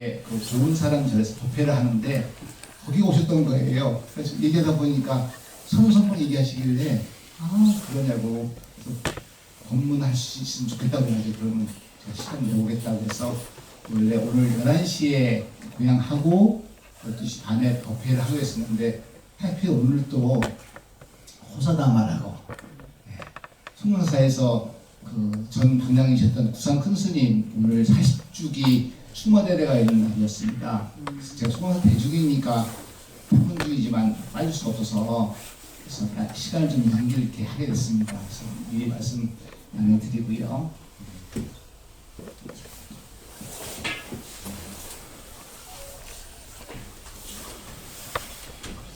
그 좋은 사람 절에서 도패를 하는데 거기 오셨던 거예요. 그래서 얘기하다 보니까 선우선만 얘기하시길래 그러냐고 검문할 수 있으면 좋겠다고 해가지고 그러면 제가 시간 내보겠다고 해서 원래 오늘 11시에 공양하고 12시 반에 도패를 하고 했었는데 하필 오늘 또 호사다말하고 송명사에서 그 전 방장이셨던 구상 큰 스님 오늘 40주기 충마대회가 있는 날이었습니다. 그래서 제가 송명사 대중이니까 평균중이지만 빠질 수가 없어서 그래서 시간을 좀 연기를 이렇게 하게 됐습니다. 그래서 미리 말씀 나눠드리고요.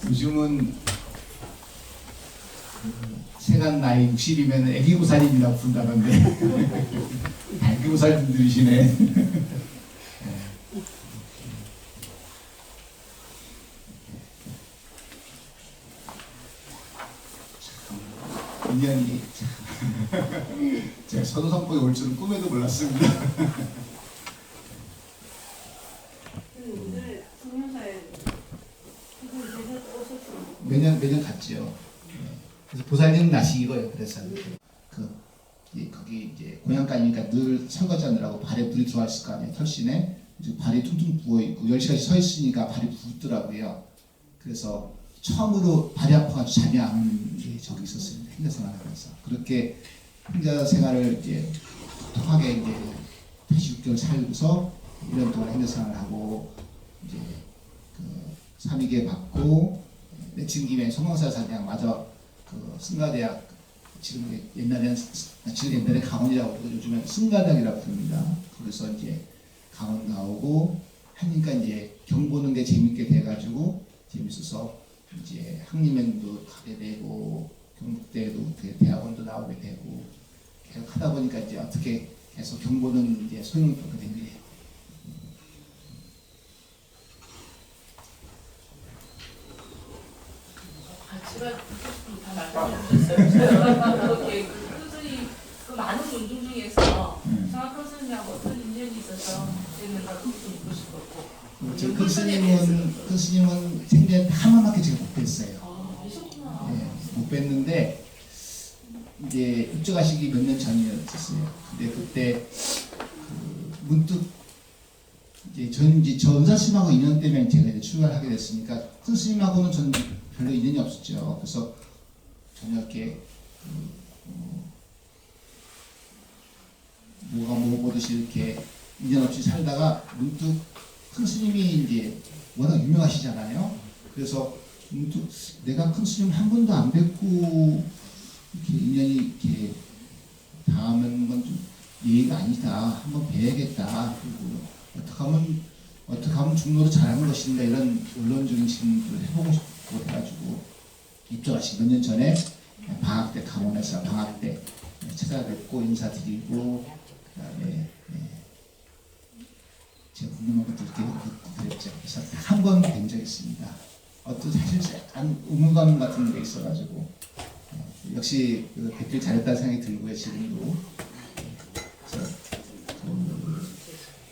요즘은 세간 나이 60이면 애기고살님이라고 부른다던데 애기고살 분들이시네. 인연이 제가 선우선법에 올 줄은 꿈에도 몰랐습니다. 오늘 성명사에 오셨어요. 매년 갔지요. 그래서 보살님 나시기고요. 그래서 거기 이제 고향가니까 늘 설거지하느라고 발에 물이 들어왔을 거 아니에요. 털신에 발이 퉁퉁 부어 있고 10시까지 서 있으니까 발이 붓더라고요. 그래서 처음으로 발이 아파가지고 잠이 안 오는 게 저기 있었습니다. 행자 생활하면서 그렇게 행자 생활을 이제 통하게 이제 다시 6개월 살고서 1년 동안 행자 생활을 하고 이제 그 삼위계 받고 내친 김에 송명사 사냥 마저 그 승가대학 지금 옛날에 강원이라고 그러고 요즘엔 승가대학이라고 부릅니다. 거기서 이제 강원 나오고 하니까 이제 경 보는 게 재밌게 돼가지고 재밌어서 이제 학림행도 가게 되고 경북대도 대학원도 나오게 되고 계속 하다 보니까 이제 어떻게 계속 경 보는 이제 소용이 보게 된 거예요. 제가 다 말씀해주셨어요. 그렇게 큰스님 그 많은 존중 중에서 정확한 스님하고 어떤 인연이 있어서 됐는가 그것도 묻고 싶었고. 지금 큰 스님은 생전 한 번밖에 제가 못 뵀어요. 계셨구나. 네, 못 뵀는데 이제 입주하시기 몇 년 전이었어요. 근데 그때 그 문득 이제 저 은사 스님하고 인연 때문에 제가 이제 출가를 하게 됐으니까 큰 스님하고는 전 별로 인연이 없었죠. 그래서 저녁에 뭐가 뭐 보듯이 이렇게 인연 없이 살다가 문득 큰 스님이 이제 워낙 유명하시잖아요. 그래서 문득 내가 큰 스님 한 번도 안 뵙고 이렇게 인연이 이렇게 닿으면 건 좀 예의가 아니다. 한번 뵈야겠다. 그리고 어떻게 하면 중노를 잘하는 것인가 이런 원론적인 질문들을 해보고 싶고 해가지고 입주하시 몇 년 전에 방학 때 강원에서 방학 때 찾아뵙고 인사드리고 그다음에 제가 궁금한 것도 이렇게 그랬죠. 그래서 한 번 뵌 적이 있습니다. 어떤 사실 약간 의무감 같은 게 있어가지고 역시 뵙길 잘했다는 생각이 들고요. 지금도 그래서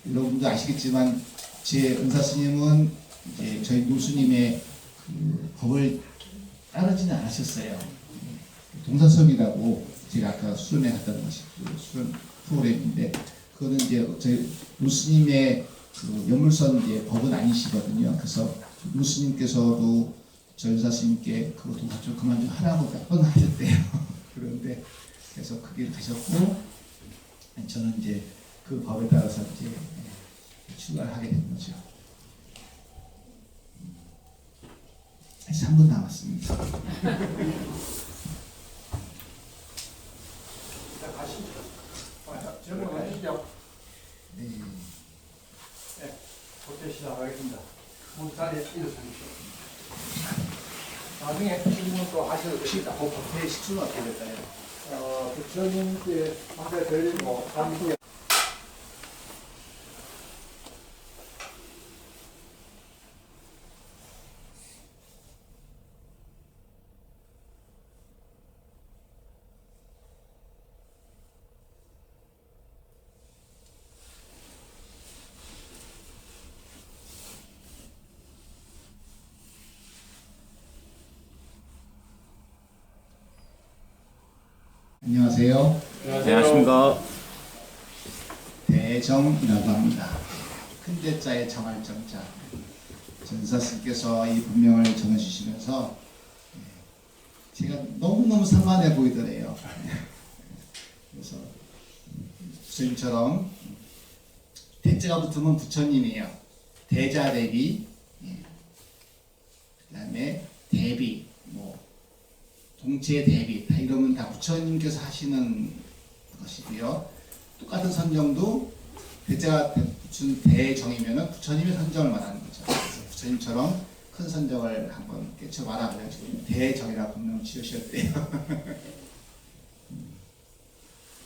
여러분도 아시겠지만 제 은사 스님은 이제 저희 노스님의 그 법을 따르지는 않으셨어요. 동사섭이라고 제가 아까 수련회 갔다는 것이 수련 프로그램인데 그거는 이제 저희 노스님의 그 연물선 이제 법은 아니시거든요. 그래서 노스님께서도 저희 은사 스님께 그거 동사 그만 좀 하라고 몇 번 하셨대요. 그런데 그래서 그 길 가셨고 저는 이제 그 법에 따라서 이제 출가를 하게 된 거죠. 3분 남았습니다. 자, 가시죠. 질문하시죠. 네. 네, 부터 시작하겠습니다. 자리에 일어서십시오. 나중에 질문 또 하셔도 됩니다. 법회 시초는 어떻게 될까요? 부처님께 상대 드리고 감사합니다. 안녕하세요. 안녕하십니까. 대정이라고 합니다. 큰 대자에 정할 정자. 전사님께서 이 본명을 정해주시면서 제가 너무너무 산만해 보이더래요. 그래서 부처님처럼 대자가 붙으면 부처님이에요. 대자 대비, 그 다음에 대비, 뭐 동체 대비 다 이러면 다 부처님께서 하시는 것이고요. 똑같은 선정도 대자가 붙은 대정이면은 부처님의 선정을 말하는 거죠. 그래서 부처님처럼 큰 선정을 한번 깨쳐봐라 그래가지고 대정이라고 본명을 지으셨대요.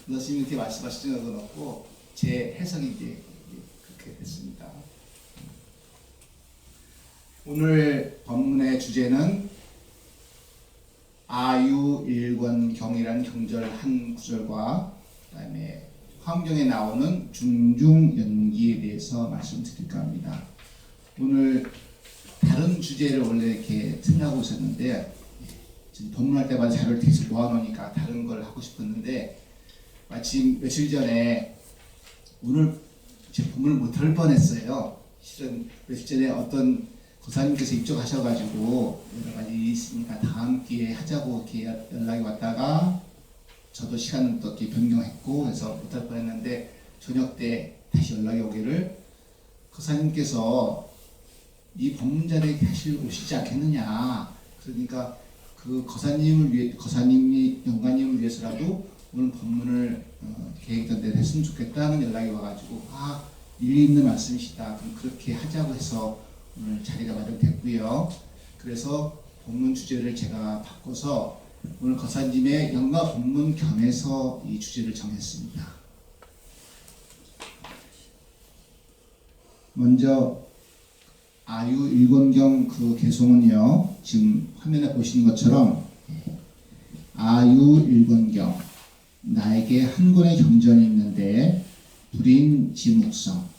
선생님이 이렇게 말씀하시는 건 없고 제 해석이 이제 그렇게 됐습니다. 오늘 법문의 주제는 아유일권경이라는 경절 한 구절과 그 다음에 화엄경에 나오는 중중연기에 대해서 말씀드릴까 합니다. 오늘 다른 주제를 원래 이렇게 생각하고 있었는데 지금 법문할 때마다 자료를 계속 모아놓으니까 다른 걸 하고 싶었는데 마침 며칠 전에 오늘 제 법문을 못할 뻔했어요. 실은 며칠 전에 어떤 고사님께서 입적하셔가지고 여러 가지 일이 있으니까 다음 기회에 하자고 이렇게 연락이 왔다가 저도 시간을 또 이렇게 변경했고 그래서 못할 뻔했는데 저녁 때 다시 연락이 오기를 고사님께서 이 법문 자리에 다시 오시지 않겠느냐. 그러니까 그 거사님이 영가님을 위해서라도 오늘 법문을 계획된 대로 했으면 좋겠다는 연락이 와가지고 일리 있는 말씀이시다. 그럼 그렇게 하자고 해서 오늘 자리가 마련됐고요. 그래서 법문 주제를 제가 바꿔서 오늘 거사님의 영가 법문 겸해서 이 주제를 정했습니다. 먼저 아유일권경 그 개송은요, 지금 화면에 보시는 것처럼 아유일권경, 나에게 한 권의 경전이 있는데 불인 지묵성,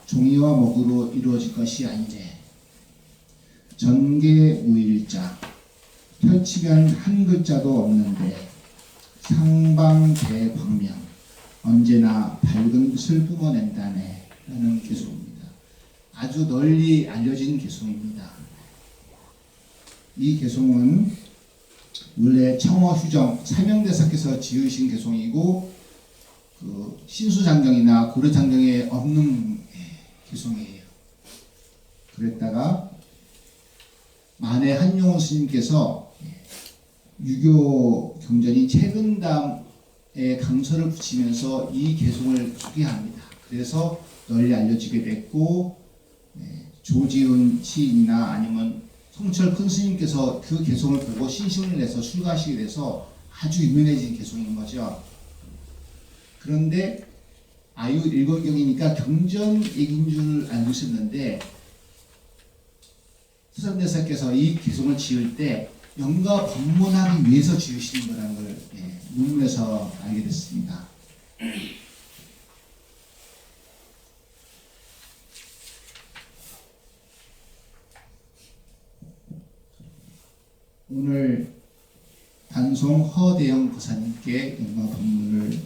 종이와 목으로 이루어질 것이 아니래. 전계무일자, 펼치면 한 글자도 없는데 상방대광명, 언제나 밝은 빛을 뿜어낸다네 라는 개송입니다. 아주 널리 알려진 개송입니다. 이 개송은 원래 청어휴정 사명대사께서 지으신 개송이고 그 신수장경이나 고려장경에 없는 개송이에요. 그랬다가 만해 한용운 스님께서 유교 경전이 최근담에 강서를 붙이면서 이 개송을 소개합니다. 그래서 널리 알려지게 됐고 조지훈 시인이나 아니면 성철 큰 스님께서 그 개송을 보고 신심을 내서 출가하시게 돼서 아주 유명해진 개송인 거죠. 그런데 아유일권경이니까 경전 얘기인 줄 알고 있었는데 수산대사께서 이 개송을 지을 때 영가 법문하기 위해서 지으시는 거라는 걸 논문에서 알게 됐습니다. 오늘 단송 허대영 보사님께 영가 법문을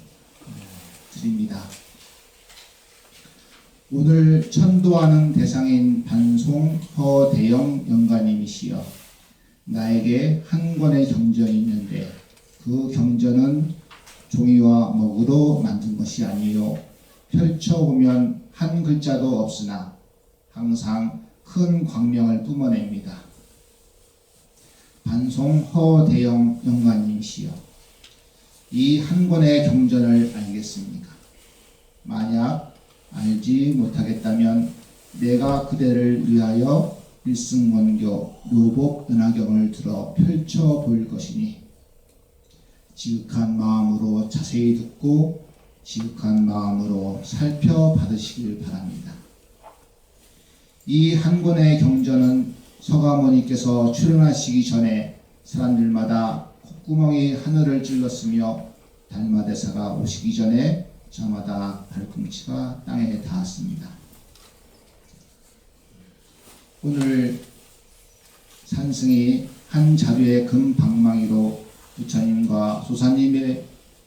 드립니다. 오늘 천도하는 대상인 반송 허대영 영가님이시여, 나에게 한 권의 경전이 있는데 그 경전은 종이와 먹으로 만든 것이 아니요 펼쳐보면 한 글자도 없으나 항상 큰 광명을 뿜어냅니다. 반송 허대영 영가님이시여, 이 한 권의 경전을 알겠습니까? 만약 알지 못하겠다면 내가 그대를 위하여 일승원교 묘복 은하경을 들어 펼쳐 보일 것이니 지극한 마음으로 자세히 듣고 지극한 마음으로 살펴받으시길 바랍니다. 이 한 권의 경전은 서가모니께서 출연하시기 전에 사람들마다 콧구멍이 하늘을 찔렀으며 달마대사가 오시기 전에 저마다 발꿈치가 땅에 닿았습니다. 오늘 산승이 한 자루의 금 방망이로 부처님과 소사님의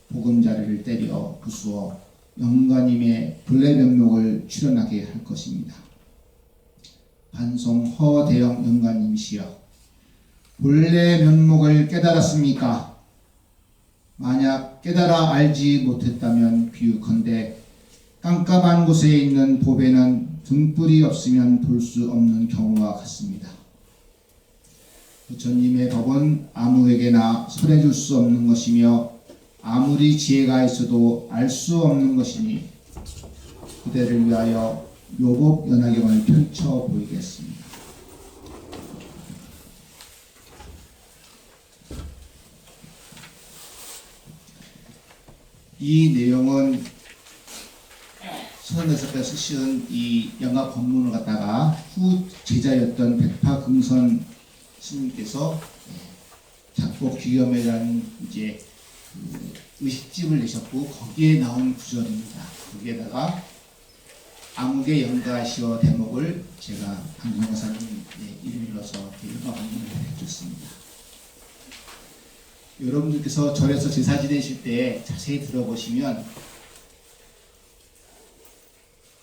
보금자리를 때려 부수어 영가님의 본래 면목을 출현하게 할 것입니다. 반송 허대영 영가님이시여, 본래 면목을 깨달았습니까? 만약 깨달아 알지 못했다면 비유컨대 깜깜한 곳에 있는 보배는 등불이 없으면 볼 수 없는 경우와 같습니다. 부처님의 법은 아무에게나 설해줄 수 없는 것이며 아무리 지혜가 있어도 알 수 없는 것이니 그대를 위하여 묘법 연화경을 펼쳐 보이겠습니다. 이 내용은 서른여섯에 쓰신 이 영가 법문을 갖다가 후 제자였던 백파금선 스님께서 작곡 귀염이라는 이제 의식집을 내셨고 거기에 나온 구절입니다. 거기에다가 아무개 영가시어 대목을 제가 방송사님 이름을 넣어서 영가 법문을 해줬습니다. 여러분들께서 절에서 제사 지내실 때 자세히 들어보시면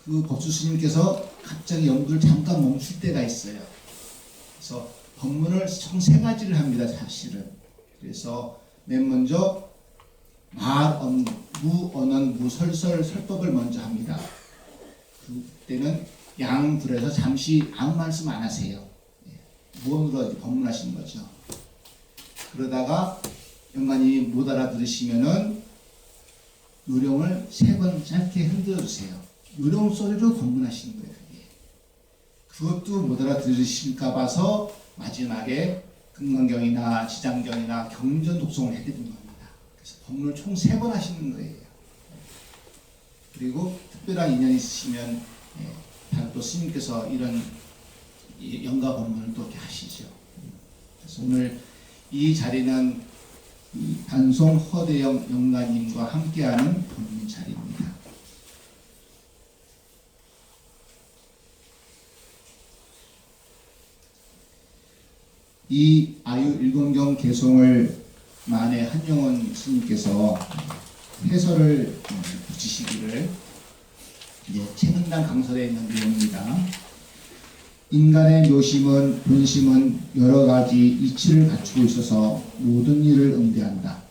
그 법수 스님께서 갑자기 연구를 잠깐 멈출 때가 있어요. 그래서 법문을 총 3가지를 합니다. 사실은. 그래서 맨 먼저 무언언 무설설 설법을 먼저 합니다. 그때는 양불에서 잠시 아무 말씀 안 하세요. 무언으로 법문하시는 거죠. 그러다가 영가님이 못 알아들으시면은 요령을 3번 짧게 흔들어 주세요. 요령 소리로 법문하시는 거예요. 그것도 못 알아들으실까 봐서 마지막에 금강경이나 지장경이나 경전 독송을 해드리는 겁니다. 그래서 법문을 총 3번 하시는 거예요. 그리고 특별한 인연이 있으시면 다른 또 스님께서 이런 영가 법문을 또 이렇게 하시죠. 그래서 오늘 이 자리는 반송 허대영 영가님과 함께하는 법문 자리입니다. 이 아유 일권경 개송을 만해 한영원 스님께서 해설을 붙이시기를 최근단 강설에 있는 내용입니다. 인간의 묘심은 본심은 여러 가지 이치를 갖추고 있어서 모든 일을 응대한다.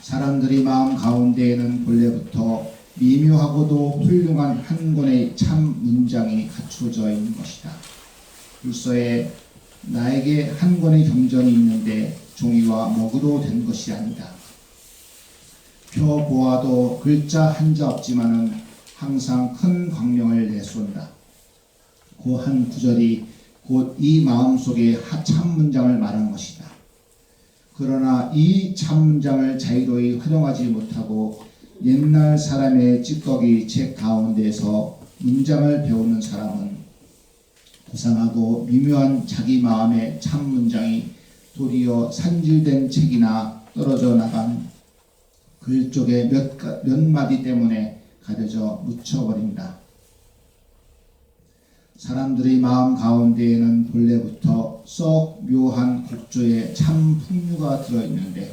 사람들이 마음 가운데에는 본래부터 미묘하고도 훌륭한 한 권의 참 문장이 갖추어져 있는 것이다. 불서에 나에게 한 권의 경전이 있는데 종이와 먹으로 된 것이 아니다. 표 보아도 글자 한자 없지만은 항상 큰 광명을 내쏜다. 그 한 구절이 곧 이 마음속의 참 문장을 말한 것이다. 그러나 이 참 문장을 자유로이 활용하지 못하고 옛날 사람의 찌꺼기 책 가운데서 문장을 배우는 사람은 고상하고 미묘한 자기 마음의 참 문장이 도리어 산질된 책이나 떨어져 나간 글 쪽의 몇 마디 때문에 가려져 묻혀버린다. 사람들의 마음 가운데에는 본래부터 썩 묘한 곡조의 참 풍류가 들어있는데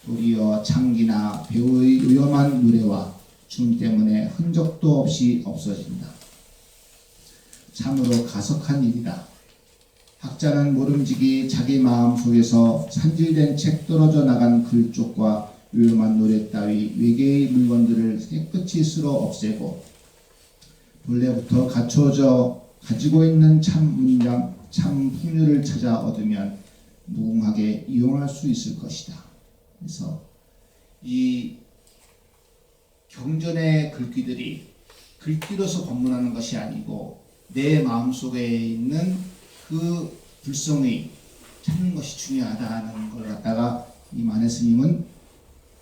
도리어 창기나 배우의 위험한 노래와 춤 때문에 흔적도 없이 없어진다. 참으로 가석한 일이다. 학자는 모름지기 자기 마음 속에서 산질된 책 떨어져 나간 글 쪽과 위험한 노래 따위 외계의 물건들을 깨끗이 쓸어 없애고 본래부터 갖춰져 가지고 있는 참 문장, 참 풍류를 찾아 얻으면 무궁하게 이용할 수 있을 것이다. 그래서 이 경전의 글귀들이 글귀로서 법문하는 것이 아니고 내 마음속에 있는 그 불성의 찾는 것이 중요하다는 걸 갖다가 이 만해 스님은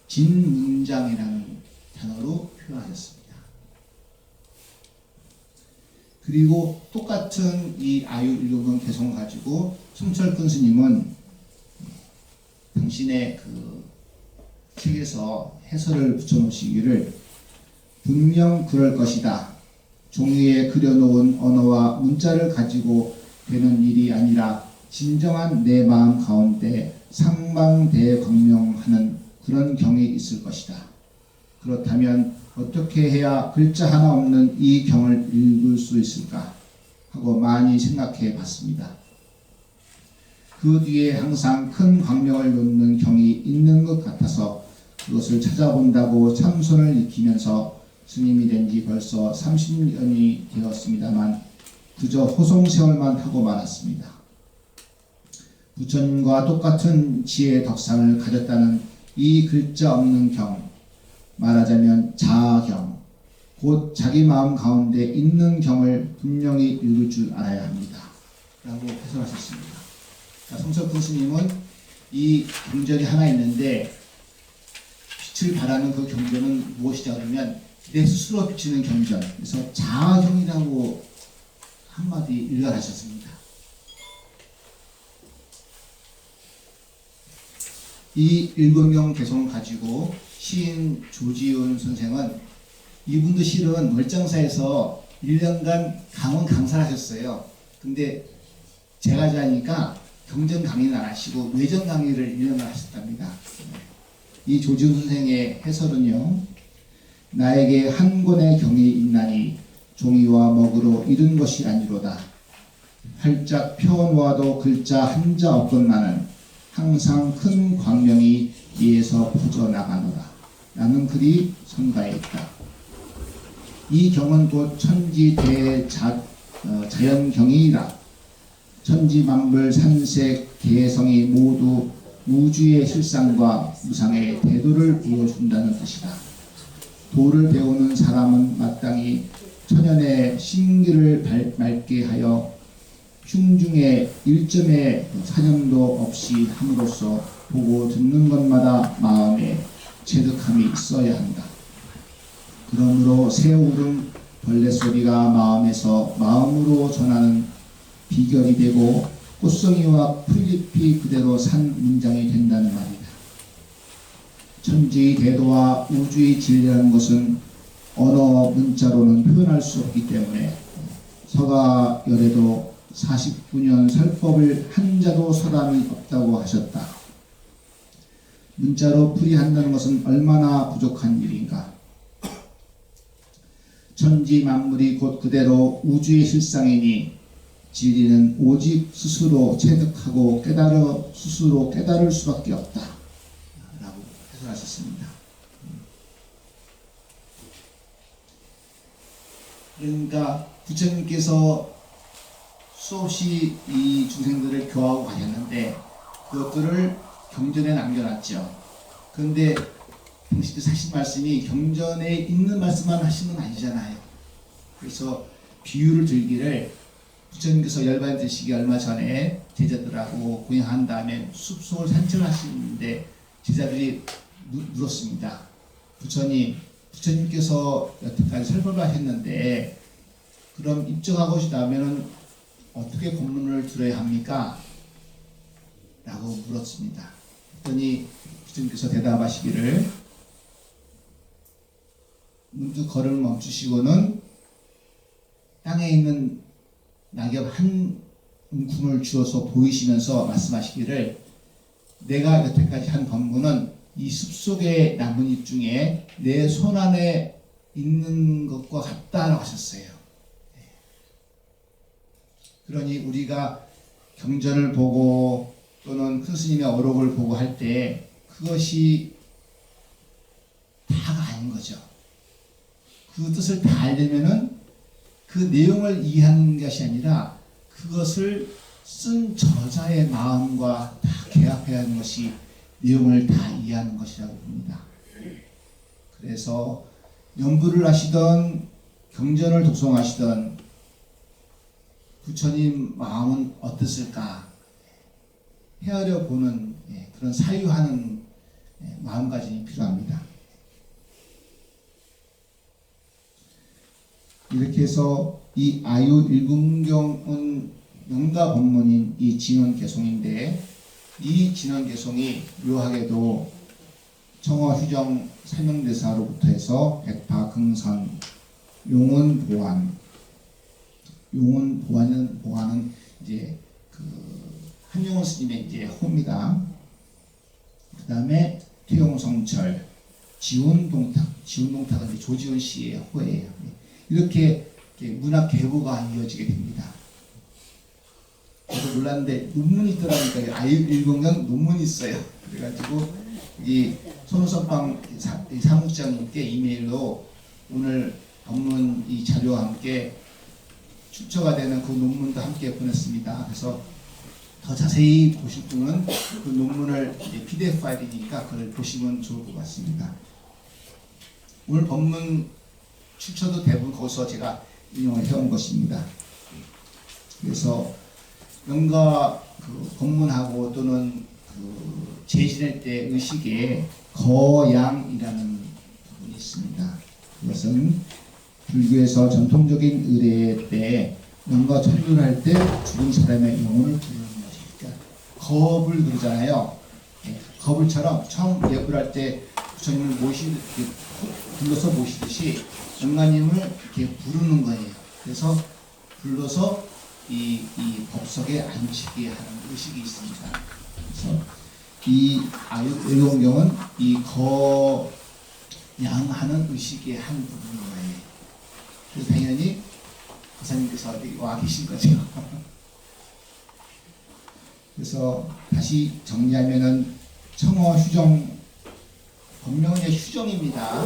진문장이라는 단어로 표현하셨습니다. 그리고 똑같은 이 아유일록은 개성을 가지고 송철근 스님은 당신의 그 책에서 해설을 붙여놓으시기를 분명 그럴 것이다. 종이에 그려놓은 언어와 문자를 가지고 되는 일이 아니라 진정한 내 마음 가운데 상방대광명하는 그런 경이 있을 것이다. 그렇다면 어떻게 해야 글자 하나 없는 이 경을 읽을 수 있을까 하고 많이 생각해 봤습니다. 그 뒤에 항상 큰 광명을 놓는 경이 있는 것 같아서 그것을 찾아본다고 참선을 익히면서 스님이 된 지 벌써 30년이 되었습니다만 그저 호송세월만 하고 말았습니다. 부처님과 똑같은 지혜의 덕상을 가졌다는 이 글자 없는 경, 말하자면 자아경, 곧 자기 마음 가운데 있는 경을 분명히 읽을 줄 알아야 합니다. 라고 해설하셨습니다. 성철 스님은 이 경전이 하나 있는데 빛을 발하는 그 경전은 무엇이냐 그러면 내 스스로 비치는 경전, 그래서 자아경이라고 한마디 일갈하셨습니다. 이 일권경 개성을 가지고 시인 조지훈 선생은 이분도 실은 월장사에서 1년간 강원 강사를 하셨어요. 근데 제가 자니까 경전 강의는 안 하시고 외전 강의를 1년간 하셨답니다. 이 조지훈 선생의 해설은요. 나에게 한 권의 경이 있나니 종이와 먹으로 이룬 것이 아니로다. 활짝 펴놓아도 글자 한자 없건만은 항상 큰 광명이 이에서 퍼져나가노라. 라는 글이 선가에 있다. 이 경은 곧 천지 자연경이라 천지만물 산색 개성이 모두 우주의 실상과 무상의 대도를 보여준다는 뜻이다. 도를 배우는 사람은 마땅히 천연의 신기를 맑게 하여 흉중의 일점의 사념도 없이 함으로써 보고 듣는 것마다 마음에 체득함이 있어야 한다. 그러므로 새울음 벌레소리가 마음에서 마음으로 전하는 비결이 되고 꽃송이와 풀잎이 그대로 산 문장이 된다는 말이다. 천지의 대도와 우주의 진리라는 것은 언어 문자로는 표현할 수 없기 때문에 서가열에도 49년 설법을 한자도 사람이 없다고 하셨다. 문자로 풀이한다는 것은 얼마나 부족한 일인가. 천지 만물이 곧 그대로 우주의 실상이니 진리는 오직 스스로 체득하고 스스로 깨달을 수밖에 없다. 라고 해설하셨습니다. 그러니까 부처님께서 수없이 이 중생들을 교화하고 가셨는데 그것들을 경전에 남겨놨죠. 그런데 당신들 하신 말씀이 경전에 있는 말씀만 하시는 건 아니잖아요. 그래서 비유를 들기를 부처님께서 열반 드시기 얼마 전에 제자들하고 공양한 다음에 숲속을 산책하시는데 제자들이 물었습니다. 부처님께서 여태까지 설법을 하셨는데 그럼 입증하고 싶다면 어떻게 법문을 들어야 합니까? 라고 물었습니다. 그랬더니 부처님께서 대답하시기를 문득 걸음을 멈추시고는 땅에 있는 낙엽 한 움큼을 주어서 보이시면서 말씀하시기를 내가 여태까지 한 법문은 이 숲속의 나뭇잎 중에 내 손 안에 있는 것과 같다라고 하셨어요. 그러니 우리가 경전을 보고 또는 큰 스님의 어록을 보고 할 때 그것이 다가 아닌 거죠. 그 뜻을 다 알려면은 그 내용을 이해하는 것이 아니라 그것을 쓴 저자의 마음과 다 개합해야 하는 것이 내용을 다 이해하는 것이라고 봅니다. 그래서 연부를 하시던 경전을 독송하시던 부처님 마음은 어땠을까 헤아려 보는 그런 사유하는 마음가짐이 필요합니다. 이렇게 해서 이 아유 일금경은 영가 본문인 이 진원개송인데 이 진원개송이 묘하게도 청어휴정 사명대사로부터 해서 백파긍선 용운보안 용운보안은 이제 그 한용운 스님의 이제 호입니다. 그 다음에 퇴용성철, 지운동탁은 이제 조지훈 씨의 호예요. 이렇게 문학 계보가 이어지게 됩니다. 저도 몰랐는데 논문이 있더라니까 아유106 논문이 있어요. 그래가지고 이 손우선방 사무국장님께 이메일로 오늘 법문 이 자료와 함께 출처가 되는 그 논문도 함께 보냈습니다. 그래서 더 자세히 보실 분은 그 논문을 PDF 파일이니까 그걸 보시면 좋을 것 같습니다. 오늘 법문 출처도 대부분 거기서 제가 인용을 해온 것입니다. 그래서 뭔가 그 법문하고 또는 그 제지낼 때 의식에 거양이라는 부분이 있습니다. 그것은 불교에서 전통적인 의례 때 뭔가 천도를 할 때 죽은 사람의 영혼을 부르는 것이. 그러니까 겁을 그러잖아요. 겁을처럼 처음 예불 할 때 부처님을 불러서 모시듯이 영가님을 이렇게 부르는 거예요. 그래서 불러서 이 법석에 앉히게 하는 의식이 있습니다. 그래서 이 아유일공경은 이 거양하는 의식의 한 부분인 거예요. 그래서 당연히 기사님께서 와 계신 거죠. 그래서 다시 정리하면은 청어 휴정, 법명은 이제 휴정입니다.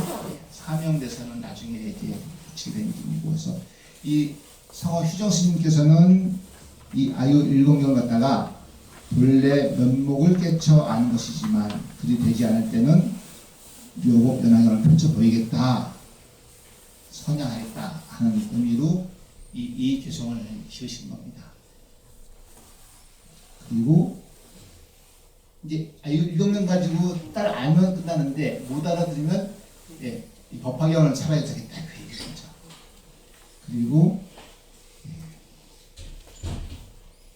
사명대사는 나중에 이제 붙이게 된 이름이고, 그래서 이 성어 휴정 스님께서는 이 아유일공경을 갖다가 본래 면목을 깨쳐 아는 것이지만 그리 되지 않을 때는 묘복 연화경을 펼쳐 보이겠다, 선양하겠다 하는 의미로 이 개성을 지으신 겁니다. 그리고 이제 아유일공경 가지고 딱 알면 끝나는데 못 알아들으면 이 법화경을 차라리 되겠다 그 얘기죠. 그리고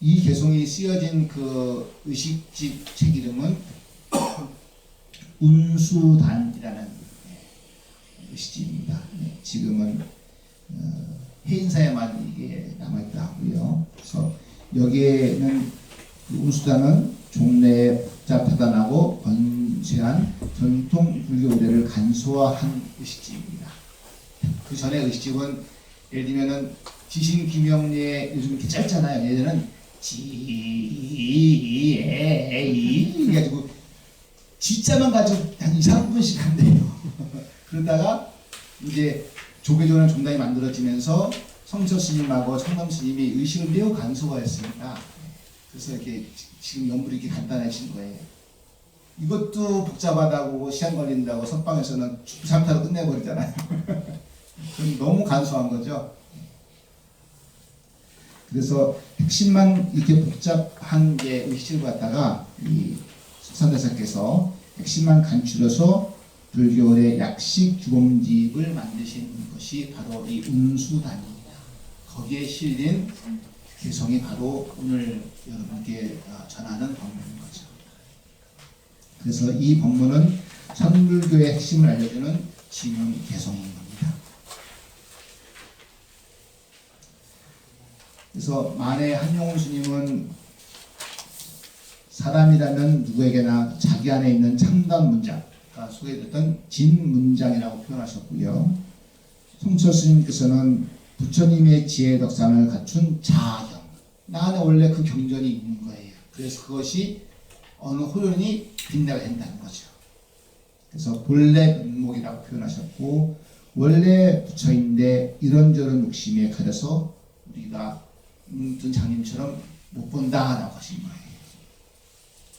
이 개성이 쓰여진 그 의식집 책 이름은 운수단이라는 의식집입니다. 지금은 해인사에만 이게 남아있다 하고요. 그래서 여기에는 운수단은 종래에 복잡하다나고 번세한 전통 불교 의례를 간소화한 의식집입니다. 그 전에 의식집은 예를 들면은 지신 김영리의 요즘 이렇게 짧잖아요. 예전에는 지에이 해가지고 지자만 가지고 한 2, 3분씩 한대요. 그러다가 이제 조계조는 종단이 만들어지면서 성철 스님하고 청담 스님이 의식을 매우 간소화했습니다. 그래서 이렇게 지금 연불이 이렇게 간단해진 거예요. 이것도 복잡하다고 시간 걸린다고 선방에서는 3타로 끝내버리잖아요. 그럼 너무 간소한 거죠. 그래서 핵심만 이렇게 복잡한 게 의식을 갖다가 이 석산대사께서 핵심만 간추려서 불교의 약식 주범집을 만드신 것이 바로 이 운수단입니다. 거기에 실린 개성이 바로 오늘 여러분께 전하는 법문인 거죠. 그래서 이 법문은 선불교의 핵심을 알려주는 지문 개성인 겁니다. 그래서 만에 한용운 스님은 사람이라면 누구에게나 자기 안에 있는 참담 문장, 아까 소개해드렸던 진문장이라고 표현하셨고요. 송철 스님께서는 부처님의 지혜 덕상을 갖춘 자경, 나 안에 원래 그 경전이 있는 거예요. 그래서 그것이 어느 호연이 빛나게 된다는 거죠. 그래서 본래 면목이라고 표현하셨고, 원래 부처인데 이런저런 욕심에 가려서 우리가 문득 장님처럼 못 본다라고 하신 거예요.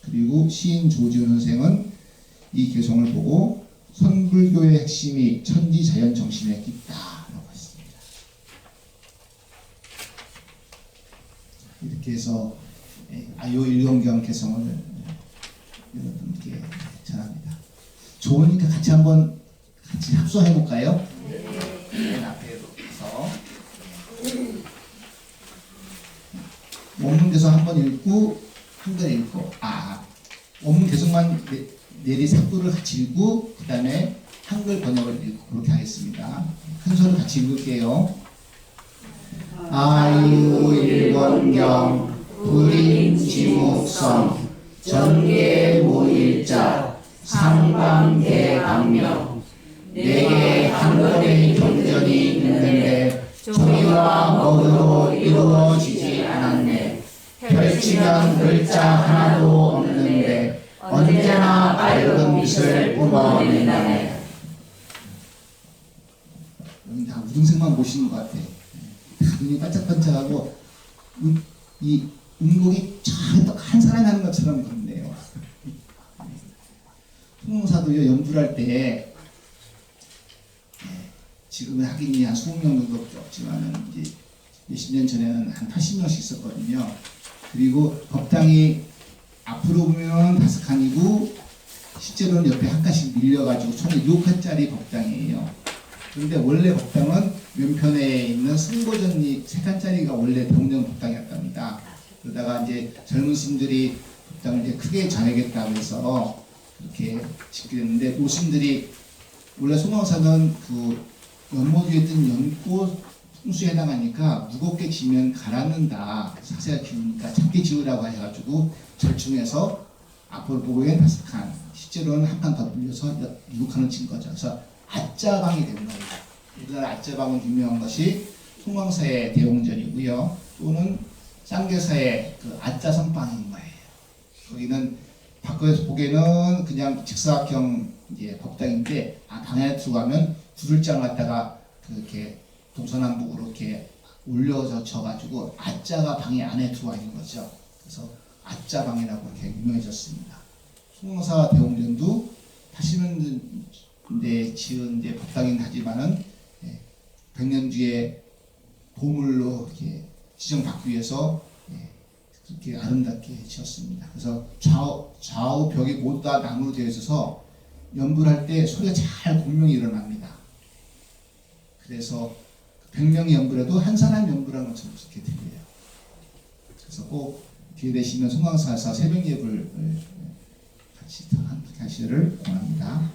그리고 시인 조지훈 선생은 이 개성을 보고 선불교의 핵심이 천지자연 정신에 깊다라고 했습니다. 이렇게 해서 아유일공경 개성을 여러분께 전합니다. 좋으니까 같이 한번 같이 합수해 볼까요? 맨 앞에 서 원문 개성 한번 읽고 한글 읽고 원문 개성만 내리 삭도를 같이 읽고 그 다음에 한글 번역을 읽고 그렇게 하겠습니다. 큰 소리 같이 읽을게요. 아유일본경 불인 지묵성 전계무일자 상방대강명 내게 한 번의 경전이 있는데 종이와 먹으로 이루어지지 않았네. 펼치면 글자 하나도 없는데 언제나 맑은 빛을 뿜어낸다네. 여기 다 우등생만 보시는 것 같아. 다 눈이 반짝반짝하고 이 음곡이 한 사람이 하는 것처럼 그렇네요. 통용사도요 연주를 할 때 지금은 하긴이 한 20명 정도밖에 없지만은 이제 몇십 년 전에는 한 80명씩 있었거든요. 그리고 법당이 앞으로 보면 5칸이고 실제로는 옆에 한 칸씩 밀려가지고 총 6칸짜리 법당이에요. 그런데 원래 법당은 왼편에 있는 승보전이 3칸짜리가 원래 동령 법당이었답니다. 그러다가 이제 젊은 스님들이 법당을 이제 크게 자야겠다고 해서 그렇게 짓게 됐는데 노스님들이 원래 송황사는 그 연못 위에 뜬 연꽃 풍수에 해당하니까 무겁게 지면 가라앉는다. 사세가 기우니까 작게 지으라고 해가지고 절충해서 앞으로 보고엔 5칸, 실제로는 한 칸 더 늘려서 6칸을 친 거죠. 그래서 아짜방이 된 거예요. 우리나라 아짜방은 유명한 것이 송황사의 대웅전이고요. 또는 쌍계사의 그 아짜선방인 거예요. 거기는 밖에서 보기에는 그냥 직사각형 이제 법당인데 방에 들어가면 구들장을 갖다가 그렇게 동서남북으로 이렇게 올려져 가지고 아짜가 방에 안에 들어와 있는 거죠. 그래서 아짜방이라고 이렇게 유명해졌습니다. 송황사 대웅전도 80년대 지은 이제 법당이긴 하지만은 100년 뒤에 보물로 이렇게 지정받기 위해서 그렇게 아름답게 지었습니다. 그래서 좌우 벽이 모두 다 나무로 되어 있어서 연불 할 때 소리가 잘 공명이 일어납니다. 그래서 100명이 연불해도 한 사람 연불하는 것처럼 그렇게 들려요. 그래서 꼭 기회 되시면 송황사에서 새벽 예불을 같이 하시기를 권합니다.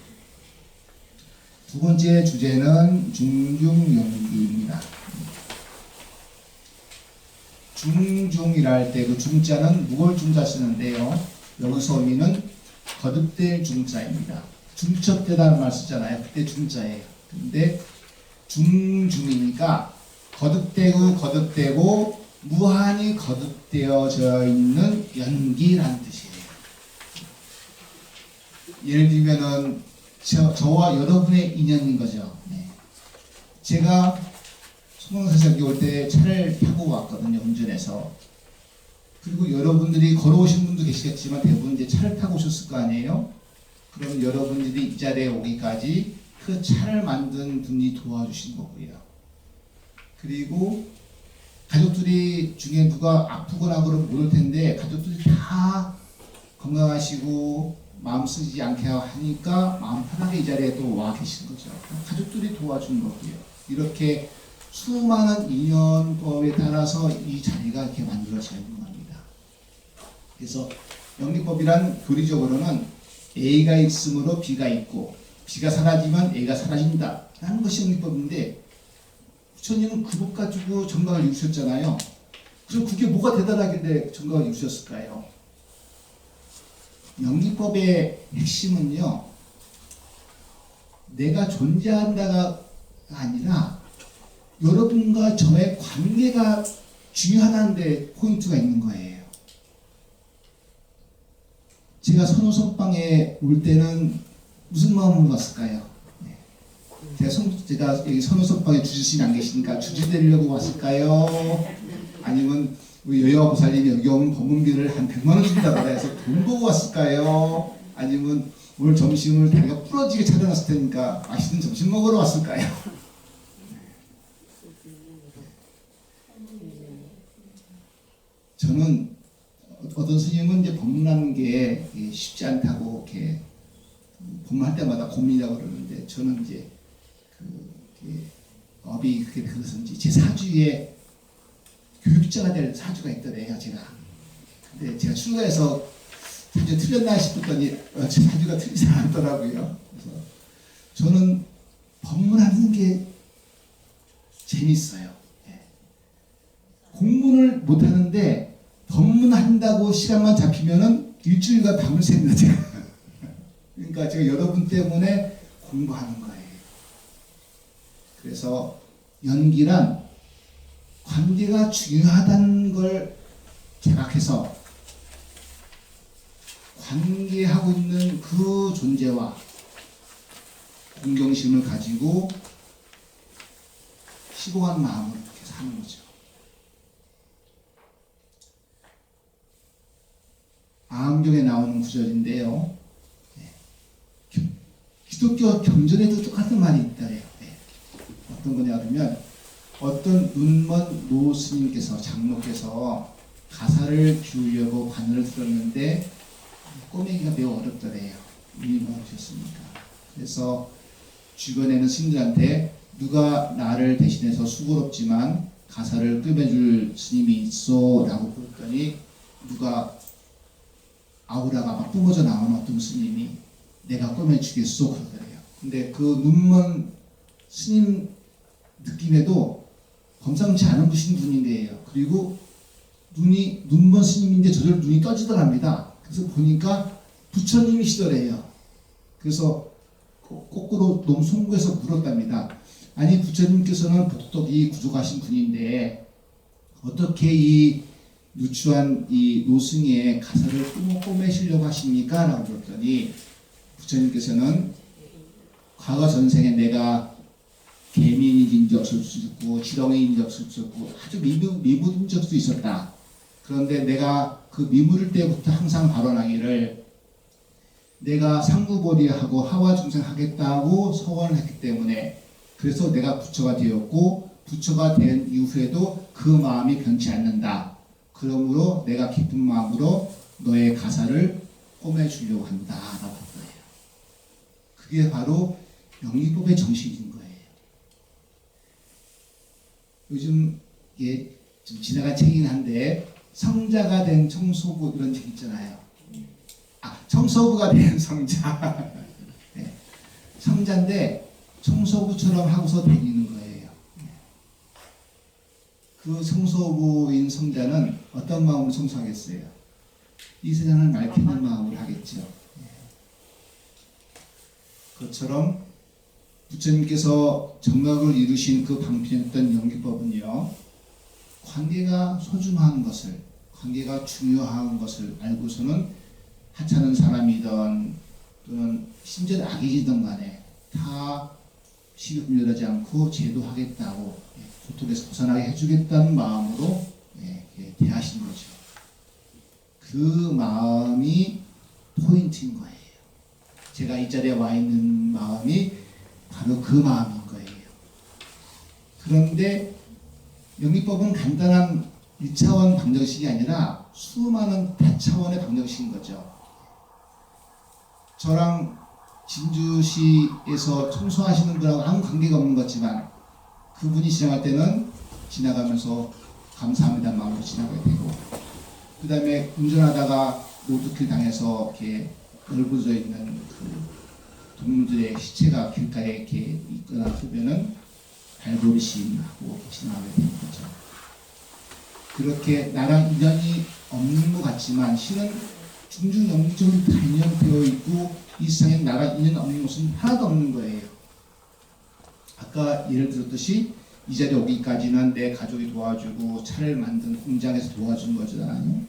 두 번째 주제는 중중연기입니다. 중중이라 할 때 그 중자는 무거울 중자 쓰는데요. 여기서 의미는 거듭될 중자입니다. 중첩되다는 말 쓰잖아요. 그때 중자예요. 근데 중중이니까 거듭되고 무한히 거듭되어져 있는 연기라는 뜻이에요. 예를 들면은 저와 여러분의 인연인 거죠. 네. 제가 송황사에서 여기 올 때 차를 타고 왔거든요. 운전해서. 그리고 여러분들이 걸어오신 분도 계시겠지만 대부분 이제 차를 타고 오셨을 거 아니에요. 그러면 여러분들이 이 자리에 오기까지 그 차를 만든 분이 도와주신 거고요. 그리고 가족들이 중에 누가 아프거나 그러면 못 올 텐데 가족들이 다 건강하시고 마음 쓰지 않게 하니까 마음 편하게 이 자리에 또 와 계신 거죠. 가족들이 도와준 거고요. 이렇게 수많은 인연법에 따라서 이 자리가 이렇게 만들어지는 겁니다. 그래서 연기법이란 교리적으로는 A가 있으므로 B가 있고 B가 사라지면 A가 사라진다 라는 것이 연기법인데 부처님은 그 법 가지고 정각을 이루셨잖아요. 그럼 그게 뭐가 대단하길래 정각을 이루셨을까요? 연기법의 핵심은요, 내가 존재한다가 아니라 여러분과 저의 관계가 중요하다는 데 포인트가 있는 거예요. 제가 선우선방에 올 때는 무슨 마음으로 왔을까요? 네. 제가 여기 선우선방에 주지스님이 안 계시니까 주지 되려고 왔을까요? 아니면 우리 여여와 보살님이 여기 오면 법문비를 한 100만 원 준다고 해서 돈 보고 왔을까요? 아니면 오늘 점심을 다리가 부러지게 차려놨을 테니까 맛있는 점심 먹으러 왔을까요? 저는 어떤 스님은 이제 법문하는 게 쉽지 않다고 이렇게 법문할 때마다 고민이라고 그러는데 저는 이제 업이 그렇게 그래서인지 제 사주에 교육자가 될 사주가 있더래요, 제가. 근데 제가 출가해서 사주 틀렸나 싶었더니 제 사주가 틀리지 않더라고요. 그래서 저는 법문하는 게 재밌어요. 예. 공부를 못하는데 법문한다고 시간만 잡히면은 일주일간 밤을 샙니다 제가. 그러니까 제가 여러분 때문에 공부하는 거예요. 그래서 연기란 관계가 중요하다는 걸 자각해서 관계하고 있는 그 존재와 공경심을 가지고 시공한 마음으로 이렇게 사는 거죠. 아함경에 나오는 구절인데요. 기독교 경전에도 똑같은 말이 있다래요. 어떤 거냐 그러면 어떤 눈먼 노스님께서 장로께서 가사를 비우려고 바늘을 들었는데 꼬매기가 매우 어렵더래요. 이 모르셨습니까? 그래서 주변에는 스님들한테 누가 나를 대신해서 수고롭지만 가사를 꿰매줄 스님이 있어 라고 그랬더니 누가 아우라가 막 뿜어져 나오는 어떤 스님이 내가 꿰매주겠소 그러더래요. 근데 그 눈먼 스님 느낌에도 범상치 않은 분인데요. 그리고 눈먼 스님인데 저절로 눈이 떠지더랍니다. 그래서 보니까 부처님이시더래요. 그래서 거꾸로 너무 송구해서 물었답니다. 아니 부처님께서는 복덕이 부족하신 분인데 어떻게 이 누추한 이 노승의 가사를 꼬매시려고 하십니까? 라고 물었더니 부처님께서는 과거 전생에 내가 개미인 적도 있었고 지렁이인 적도 있었고 아주 미물인 적도 있었다. 그런데 내가 그 미물일 때부터 항상 발언하기를 내가 상구보리하고 하와 중생하겠다고 서원을 했기 때문에 그래서 내가 부처가 되었고 부처가 된 이후에도 그 마음이 변치 않는다. 그러므로 내가 기쁜 마음으로 너의 가사를 꼬매주려고 한다. 라고 한 거예요. 그게 바로 영리법의 정신인 거예요. 요즘 이게 좀 지나간 책이긴 한데 성자가 된 청소부 이런 책 있잖아요. 청소부가 된 성자. 네. 성자인데 청소부처럼 하고서 다니는 거예요. 그 청소부인 성자는 어떤 마음으로 청소하겠어요? 이 세상을 맑히는 마음으로 하겠죠. 그것처럼 부처님께서 정각을 이루신 그 방편했던 연기법은요, 관계가 소중한 것을, 관계가 중요한 것을 알고서는 하찮은 사람이든 또는 심지어 악이든 간에 다 시비 분별하지 않고 제도하겠다고 고통에서 벗어나게 해주겠다는 마음으로 대하신 거죠. 그 마음이 포인트인 거예요. 제가 이 자리에 와 있는 마음이 바로 그 마음인 거예요. 그런데 영리법은 간단한 1차원 방정식이 아니라 수많은 다차원의 방정식인 거죠. 저랑 진주시에서 청소하시는 분하고 아무 관계가 없는 거지만 그분이 지나갈 때는 지나가면서 감사합니다 마음으로 지나가야 되고, 그 다음에 운전하다가 로드킬 당해서 이렇게 넓어져 있는 그 동물들의 시체가 길가에 이렇게 있거나 그러면은 발버리심하고 지나가야 되는 거죠. 그렇게 나랑 인연이 없는 것 같지만 실은 중중 영리적으로 다 인연되어 있고 이 세상에 나랑 인연 없는 것은 하나도 없는 거예요. 아까 예를 들었듯이 이 자리에 오기까지는 내 가족이 도와주고 차를 만든 공장에서 도와준 거잖아요.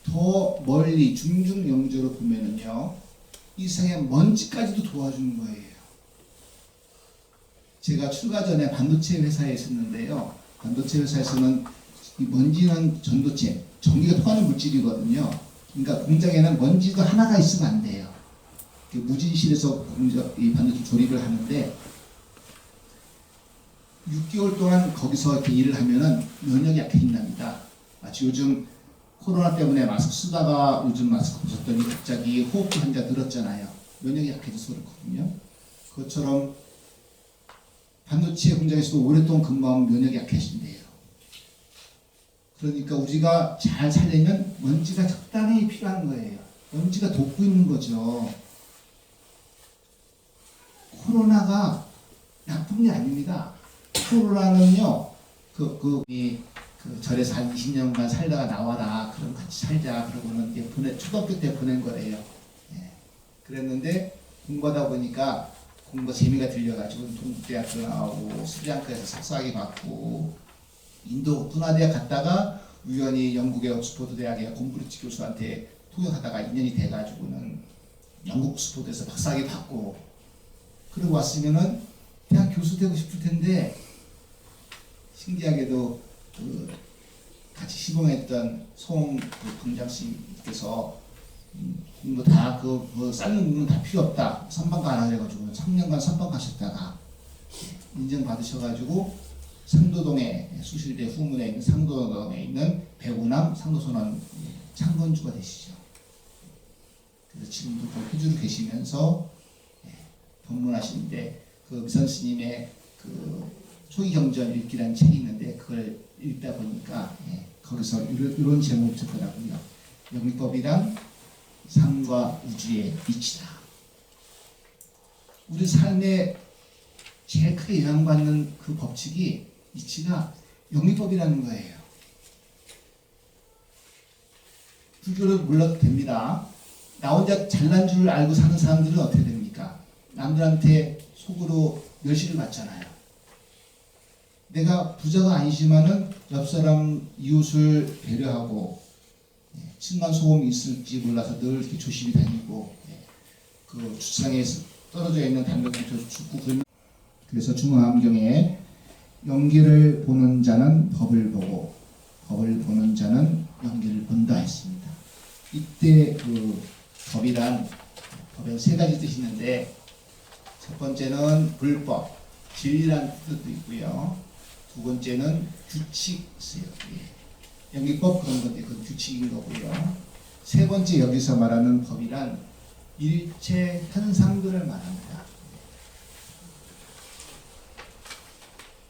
더 멀리 중중 영리적으로 보면은요, 이 세상에 먼지까지도 도와주는 거예요. 제가 출가 전에 반도체 회사에 있었는데요. 반도체 회사에서는 이 먼지는 전도체, 전기가 통하는 물질이거든요. 그러니까 공장에는 먼지가 하나가 있으면 안 돼요. 무진실에서 이 반도체 조립을 하는데 6개월 동안 거기서 이렇게 일을 하면은 면역이 약해진답니다. 마치 요즘 코로나 때문에 마스크 쓰다가 요즘 마스크 벗었더니 갑자기 호흡기 환자 늘었잖아요. 면역이 약해져서 그렇거든요. 그것처럼 반도체 공장에서도 오랫동안 근무하면 면역이 약해진대요. 그러니까 우리가 잘 살려면 먼지가 적당히 필요한 거예요. 먼지가 돋고 있는 거죠. 코로나가 나쁜 게 아닙니다. 코로나는요, 그 그 절에서 한 20년간 살다가 나와라. 그럼 같이 살자. 그러고는 이제 초등학교 때 보낸 거래요. 예. 그랬는데 공부하다 보니까 공부 재미가 들려가지고 동국대학교 나오고 스리랑카에서 석사학위 받고 인도 문화대학 갔다가 우연히 영국의 옥스퍼드 대학의 곰브리지 교수한테 통역하다가 인연이 돼가지고는 영국 옥스퍼드에서 박사학위 받고 그러고 왔으면은 대학 교수 되고 싶을 텐데 신기하게도 그 같이 시봉했던 송 방장님께서 공부 다 쌓는 공부는 다 필요 없다. 선방가 안 하셔가지고 3년간 선방 가셨다가 인정받으셔가지고 상도동에 수실대 후문에 있는 상도동에 있는 배우남 상도선원 창건주가 되시죠. 그래서 지금도 그 호주로 계시면서 법문하시는데 그 미선 스님의 그 초기경전 읽기라는 책이 있는데 그걸 읽다 보니까 거기서 이런 제목을 적더라고요. 영리법이란 삶과 우주의 이치다. 우리 삶에 제일 크게 영향받는 그 법칙이 이치가 영리법이라는 거예요. 불교를 몰라도 됩니다. 나 혼자 잘난 줄 알고 사는 사람들은 어떻게 됩니까? 남들한테 속으로 멸시를 받잖아요. 내가 부자가 아니지만은 옆 사람 이웃을 배려하고 층간소음이 있을지 몰라서 늘 이렇게 조심히 다니고 그 주차장에 떨어져 있는 담배꽁초 줍고 그러면 그래서 중화암경에 연기를 보는 자는 법을 보고 법을 보는 자는 연기를 본다 했습니다. 이때 그 법이란 법에 세 가지 뜻이 있는데 첫 번째는 불법, 진리란 뜻도 있고요. 두 번째는 규칙 있어요. 연기법 그런 건데 그 규칙인 거고요. 세 번째 여기서 말하는 법이란 일체 현상들을 말합니다.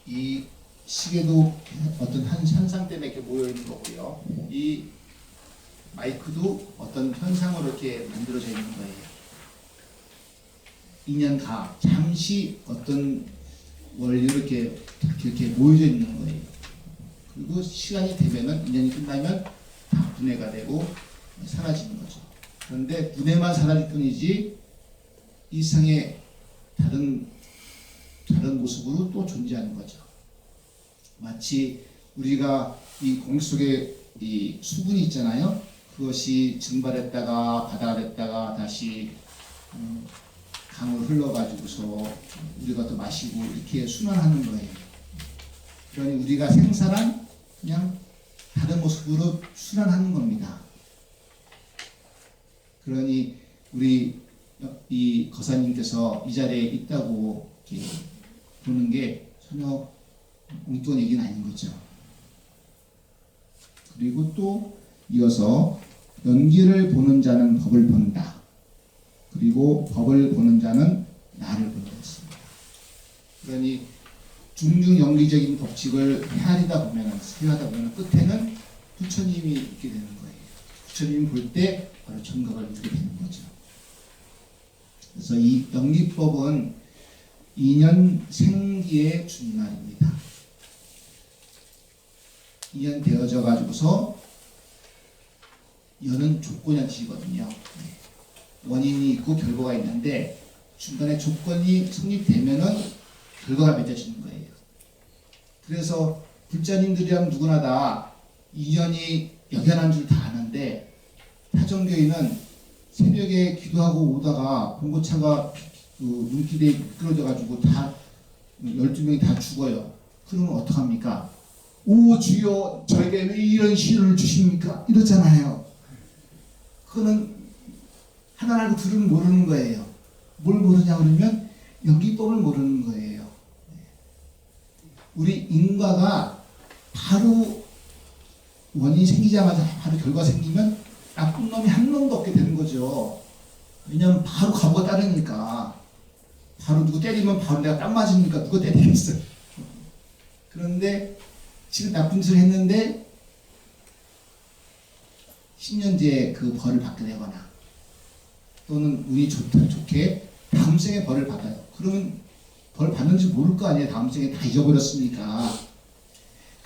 이 시계도 어떤 현상 때문에 이렇게 모여 있는 거고요. 이 마이크도 어떤 현상으로 이렇게 만들어져 있는 거예요. 인연가 잠시 어떤 원리로 이렇게 모여져 있는 거예요. 그리고 시간이 되면은 인연이 끝나면 다 분해가 되고 사라지는 거죠. 그런데 분해만 사라질 뿐이지 이상의 다른 모습으로 또 존재하는 거죠. 마치 우리가 이 공기 속에 이 수분이 있잖아요. 그것이 증발했다가 바다가 됐다가 다시 강을 흘러가지고서 우리가 또 마시고 이렇게 순환하는 거예요. 그러니 우리가 생사란 그냥 다른 모습으로 순환하는 겁니다. 그러니 우리 이 거사님께서 이 자리에 있다고 이렇게 보는 게 전혀 엉뚱한 얘기는 아닌 거죠. 그리고 또 이어서 연기를 보는 자는 법을 본다. 그리고 법을 보는 자는 나를 본다 했습니다. 그러니 중중연기적인 법칙을 헤아리다 보면 끝에는 부처님이 있게 되는 거예요. 부처님이 볼 때 바로 정각을 이루게 되는 거죠. 그래서 이 연기법은 인연 생기의 준말입니다. 인연 되어져 가지고서 연은 조건이지거든요. 원인이 있고 결과가 있는데 중간에 조건이 성립되면은 결과가 맺어지는 거예요. 그래서 불자님들이랑 누구나 다 인연이 역연한 줄 다 아는데 타종교인은 새벽에 기도하고 오다가 봉고차가 그 눈길에 미끄러져 가지고 다 12명이 다 죽어요. 그러면 어떡합니까? 오 주여 저에게 왜 이런 시련을 주십니까? 이러잖아요. 그거는 하나 알고 둘은 모르는 거예요. 뭘 모르냐 그러면 연기법을 모르는 거예요. 우리 인과가 바로 원인이 생기자마자 바로 결과 생기면 나쁜 놈이 한 놈도 없게 되는 거죠. 왜냐하면 바로 과거가 따르니까. 바로 누구 때리면 바로 내가 딱 맞으니까 누가 때리겠어요. 그런데 지금 나쁜 짓을 했는데 10년 뒤에 그 벌을 받게 되거나 또는 운이 좋게 다음 생에 벌을 받아요. 그러면 벌 받는지 모를 거 아니에요. 다음 생에 다 잊어버렸으니까.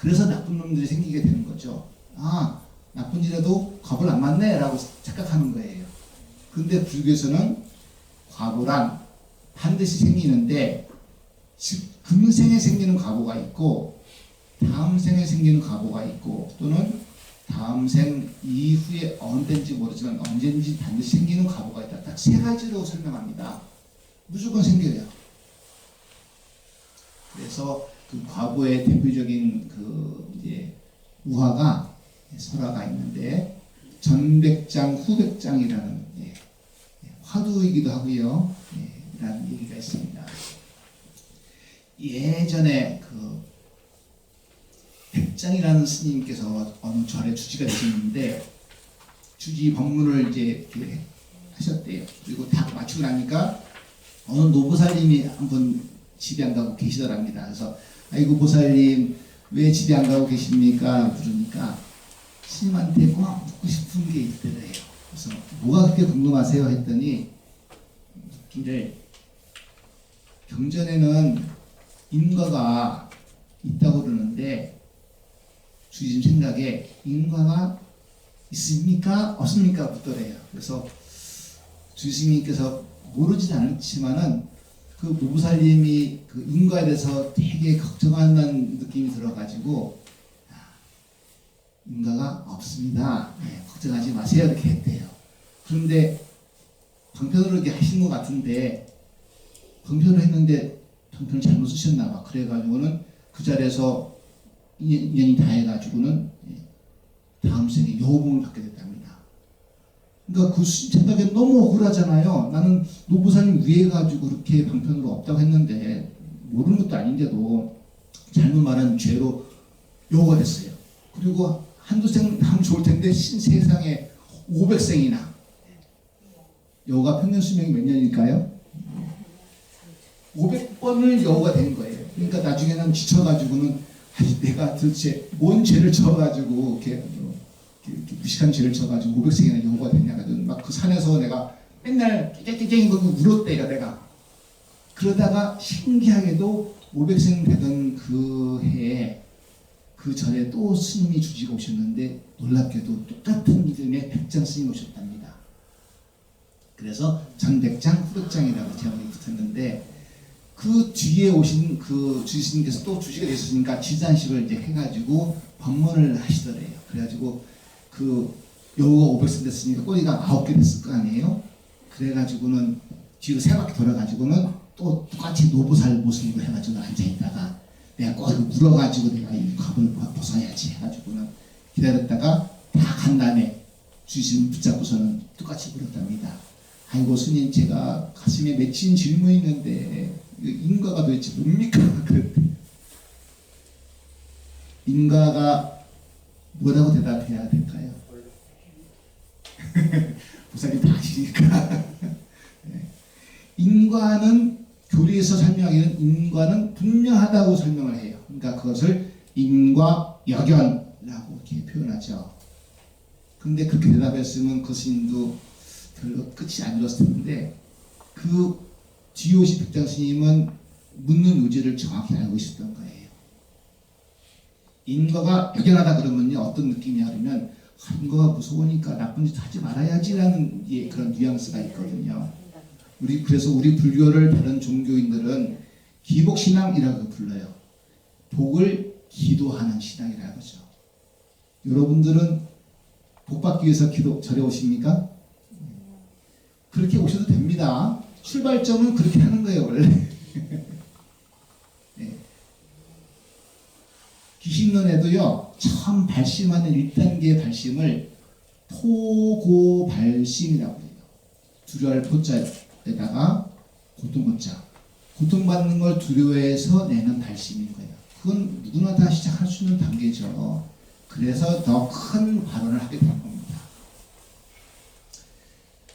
그래서 나쁜 놈들이 생기게 되는 거죠. 아, 나쁜 일에도 과보를 안 맞네 라고 착각하는 거예요. 그런데 불교에서는 과보란 반드시 생기는데 즉 금생에 생기는 과보가 있고 다음 생에 생기는 과보가 있고 또는 다음 생 이후에 언젠지 모르지만 언젠지 반드시 생기는 과보가 있다. 딱 세 가지로 설명합니다. 무조건 생겨요. 그래서 그 과보의 대표적인 그 이제 우화가 설화가 있는데 전백장 후백장이라는 화두이기도 하고요. 라는 얘기가 있습니다. 예전에 그 백장이라는 스님께서 어느 절에 주지가 되셨는데 주지 법문을 이제 이렇게 하셨대요. 그리고 다 마치고 나니까 어느 노보살님이 한번 집에 안 가고 계시더랍니다. 그래서 아이고 보살님 왜 집에 안 가고 계십니까? 물으니까 스님한테 꼭 묻고 싶은 게 있더래요. 그래서 뭐가 그렇게 궁금하세요? 했더니 묻기를 경전에는 인과가 있다고 그러는데 주님 생각에 인과가 있습니까? 없습니까? 묻더래요. 그래서 주스님께서 모르진 않지만은 그 노부살님이 그 인과에 대해서 되게 걱정한다는 느낌이 들어가지고 인과가 없습니다. 걱정하지 마세요. 이렇게 했대요. 그런데 방편으로 이렇게 하신 것 같은데 방편을 했는데 방편을 잘못 쓰셨나 봐. 그래가지고는 그 자리에서 인연이 다 해가지고는 다음 생에 여우봉을 받게 됐답니다. 그러니까 그 생각에 너무 억울하잖아요. 나는 노부사님 위해 가지고 그렇게 방편으로 없다고 했는데 모르는 것도 아닌데도 잘못 말한 죄로 여우가 됐어요. 그리고 한두 생 하면 좋을 텐데 신세상에 500생이나 여우가 평균 수명이 몇 년일까요? 500번을 여우가 된 거예요. 그러니까 나중에는 지쳐가지고는 아니 내가 도대체 뭔 죄를 져가지고 이렇게 무식한 죄를 져가지고 500생이나 여우가 됐냐 가지고 막 그 산에서 내가 맨날 깨깨깨 거리고 울었대요 내가. 그러다가 신기하게도 500생 되던 그 해에 그 절에 또 스님이 주지가 오셨는데 놀랍게도 똑같은 이름의 백장 스님 오셨답니다. 그래서 전백장 후백장이라고 제목이 붙었는데 그 뒤에 오신 그 주지스님께서 또 주지가 되셨으니까 지단식을 이제 해가지고 법문을 하시더래요. 그래가지고 그 여우가 500생 됐으니까 꼬리가 9개 됐을 거 아니에요. 그래가지고는 뒤로 3바퀴 돌아가지고는 또 똑같이 노보살 모습으로 해가지고 앉아있다가 내가 꼭 물어가지고 내가 이 갑을 벗어야지 해가지고는 기다렸다가 다 간 다음에 주지스님 붙잡고서는 똑같이 물었답니다. 아이고 스님 제가 가슴에 맺힌 질문이 있는데 인과가 도대체 뭡니까? 그랬대. 인과가 뭐라고 대답해야 될까요? 보살이 다 아시니까. 인과는 교리에서 설명하기는 인과는 분명하다고 설명을 해요. 그러니까 그것을 인과여견이라고 이렇게 표현하죠. 근데 그렇게 대답했으면 그 스님도 별로 끝이 안 좋았을 텐데 그 뒤에 오신 백장 스님은 묻는 요지를 정확히 알고 있었던 거예요. 인과가 여견하다 그러면요 어떤 느낌이냐 그러면 인과가 무서우니까 나쁜 짓 하지 말아야지라는 그런 뉘앙스가 있거든요. 그래서 우리 불교를 다른 종교인들은 기복신앙이라고 불러요. 복을 기도하는 신앙이라고 하죠. 여러분들은 복 받기 위해서 절에 오십니까? 그렇게 오셔도 됩니다. 출발점은 그렇게 하는 거예요 원래. 네. 기신론에도요 처음 발심하는 1단계 발심을 토고발심이라고 해요. 두려워할 포자에다가 고통고자. 고통받는 걸 두려워해서 내는 발심인 거예요. 그건 누구나 다 시작할 수 있는 단계죠. 그래서 더 큰 발언을 하게 된 겁니다.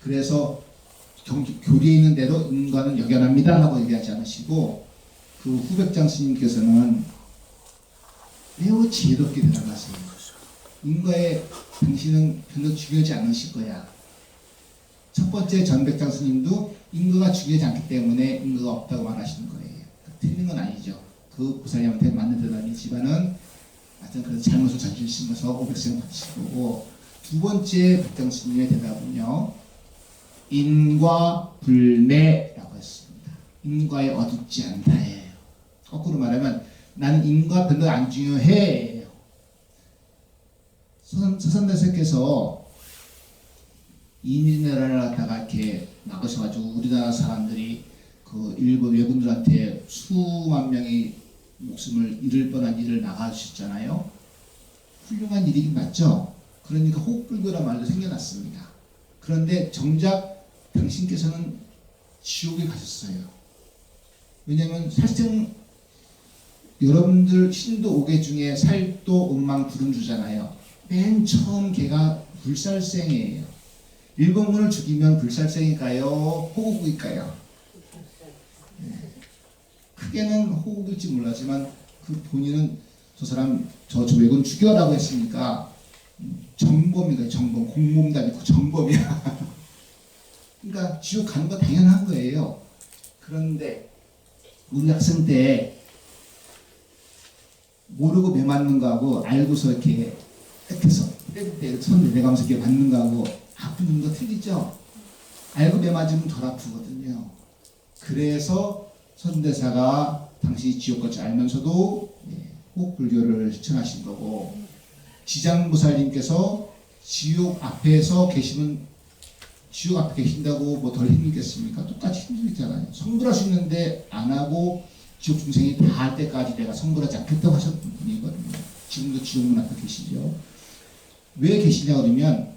그래서 교리에 있는 대로 인과는 여견합니다 라고 얘기하지 않으시고 그 후백장 스님께서는 매우 지혜롭게 대답하세요. 인과에 당신은 별로 중요하지 않으실 거야. 첫 번째 전백장 스님도 인과가 중요하지 않기 때문에 인과가 없다고 말하시는 거예요. 틀린 건 아니죠. 그 보살님한테 맞는 대답이지만은 하여튼 그런 잘못을 저지르시면서 500세 받으실 거고, 두 번째 백정스님의 대답은요, 인과 불매라고 했습니다. 인과에 어둡지 않다예요. 거꾸로 말하면 나는 인과 별로 안 중요해. 서산대사께서 이민나라를 갖다가 이렇게 막으셔가지고 우리나라 사람들이 그 일본 외군들한테 수만 명이 목숨을 잃을 뻔한 일을 나가주셨잖아요. 훌륭한 일이긴 맞죠. 그러니까 호흡불교란 말도 생겨났습니다. 그런데 정작 당신께서는 지옥에 가셨어요. 왜냐하면 살생 여러분들 신도 5개 중에 살도, 음망, 불운주잖아요. 맨 처음 걔가 불살생이에요. 일본군을 죽이면 불살생일까요? 호국일까요? 네. 크게는 호국일지 몰랐지만 그 본인은 저 사람 저 외군 죽여라고 했으니까 정범이다. 정범. 공범도 아니고 정범이야. 그러니까 지옥 가는 거 당연한 거예요. 그런데 우리 학생 때 모르고 매 맞는 거하고 알고서 이렇게 끝에서 때릴 때 손 내려가면서 이렇게 맞는 거하고 아픈 거 틀리죠? 알고 매 맞으면 덜 아프거든요. 그래서 선대사가 당시 지옥 같이 알면서도 호흡불교를 실천하신 거고, 지장보살님께서 지옥 앞에서 계시면 지옥 앞에 계신다고 뭐 덜 힘들겠습니까? 똑같이 힘들잖아요. 성불할 수 있는데 안 하고 지옥 중생이 다 할 때까지 내가 성불하지 않겠다고 하셨던 분이거든요. 지금도 지옥문 앞에 계시죠. 왜 계시냐 그러면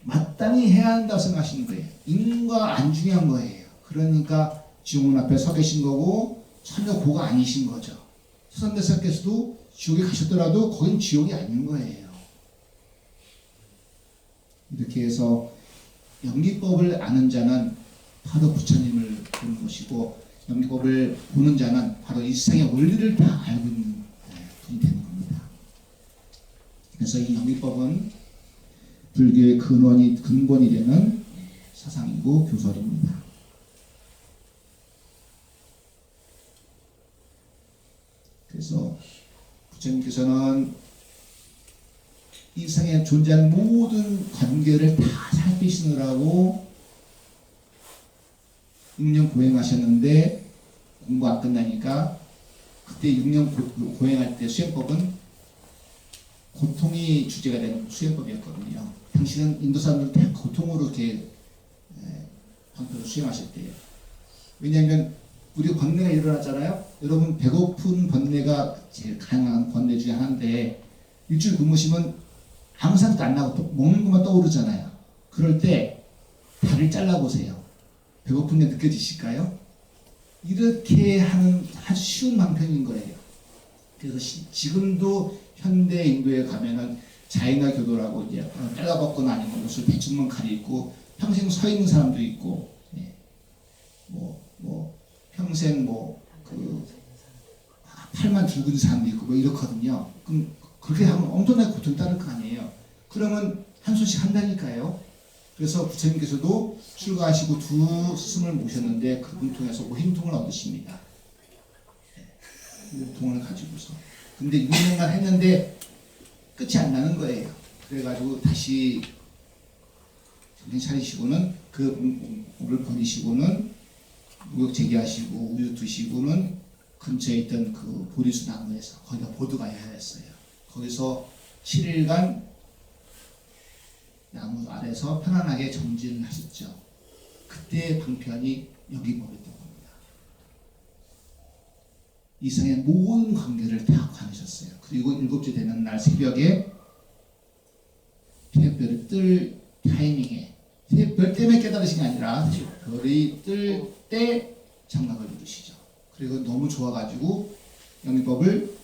마땅히 해야 한다고 생각하시는 거예요. 인과 안 중요한 거예요. 그러니까 지옥문 앞에 서 계신 거고 전혀 고가 아니신 거죠. 서산대사께서도 지옥에 가셨더라도 거긴 지옥이 아닌 거예요. 이렇게 해서 연기법을 아는 자는 바로 부처님을 보는 것이고, 연기법을 보는 자는 바로 이 세상의 원리를 다 알고 있는 분이 되는 겁니다. 그래서 이 연기법은 불교의 근본이 되는 사상이고 교설입니다. 그래서 부처님께서는 이 세상에 존재하는 모든 관계를 다 살피시느라고 6년 고행하셨는데, 공부 안 끝나니까 그때 6년 고행할 때 수행법은 고통이 주제가 되는 수행법이었거든요. 당신은 인도 사람들 다 고통으로 이렇게 방편을 수행하실 때예요. 왜냐하면 우리 번뇌가 일어났잖아요. 여러분 배고픈 번뇌가 제일 강한 번뇌 중에 하나인데, 일주일 굶으시면 아무 생각도 안 나고 먹는 것만 떠오르잖아요. 그럴 때 다리를 잘라보세요. 배고픈 게 느껴지실까요? 이렇게 하는 아주 쉬운 방편인 거예요. 그래서 지금도 현대 인도에 가면은 자이나 교도라고 이제 잘라벗거나 아니면 옷을 대충만 가리고 평생 서 있는 사람도 있고, 평생 팔만 들고 있는 사람도 있고 이렇거든요. 그럼 그렇게 하면 엄청나게 고통이 따를 거 아니에요. 그러면 한 손씩 한다니까요. 그래서 부처님께서도 출가하시고 두 스승을 모셨는데 그분 통해서 오행통을 얻으십니다. 오행통을 가지고서. 근데 6년간 했는데 끝이 안 나는 거예요. 그래가지고 다시 정신 차리시고는 그 물을 버리시고는 목욕 재개하시고 우유 드시고는 근처에 있던 그 보리수 나무에서 거기다 보드가야 했어요. 거기서 7일간 나무 아래서 편안하게 정진을 하셨죠. 그때 방편이 연기법이었던 겁니다. 이 세상의 모든 관계를 다 관하셨어요. 그리고 7째 되는 날 새벽에 별이 뜰 타이밍에, 별 때문에 깨달으신 게 아니라 별이 뜰 때 장막을 이루시죠. 그리고 너무 좋아가지고 연기법을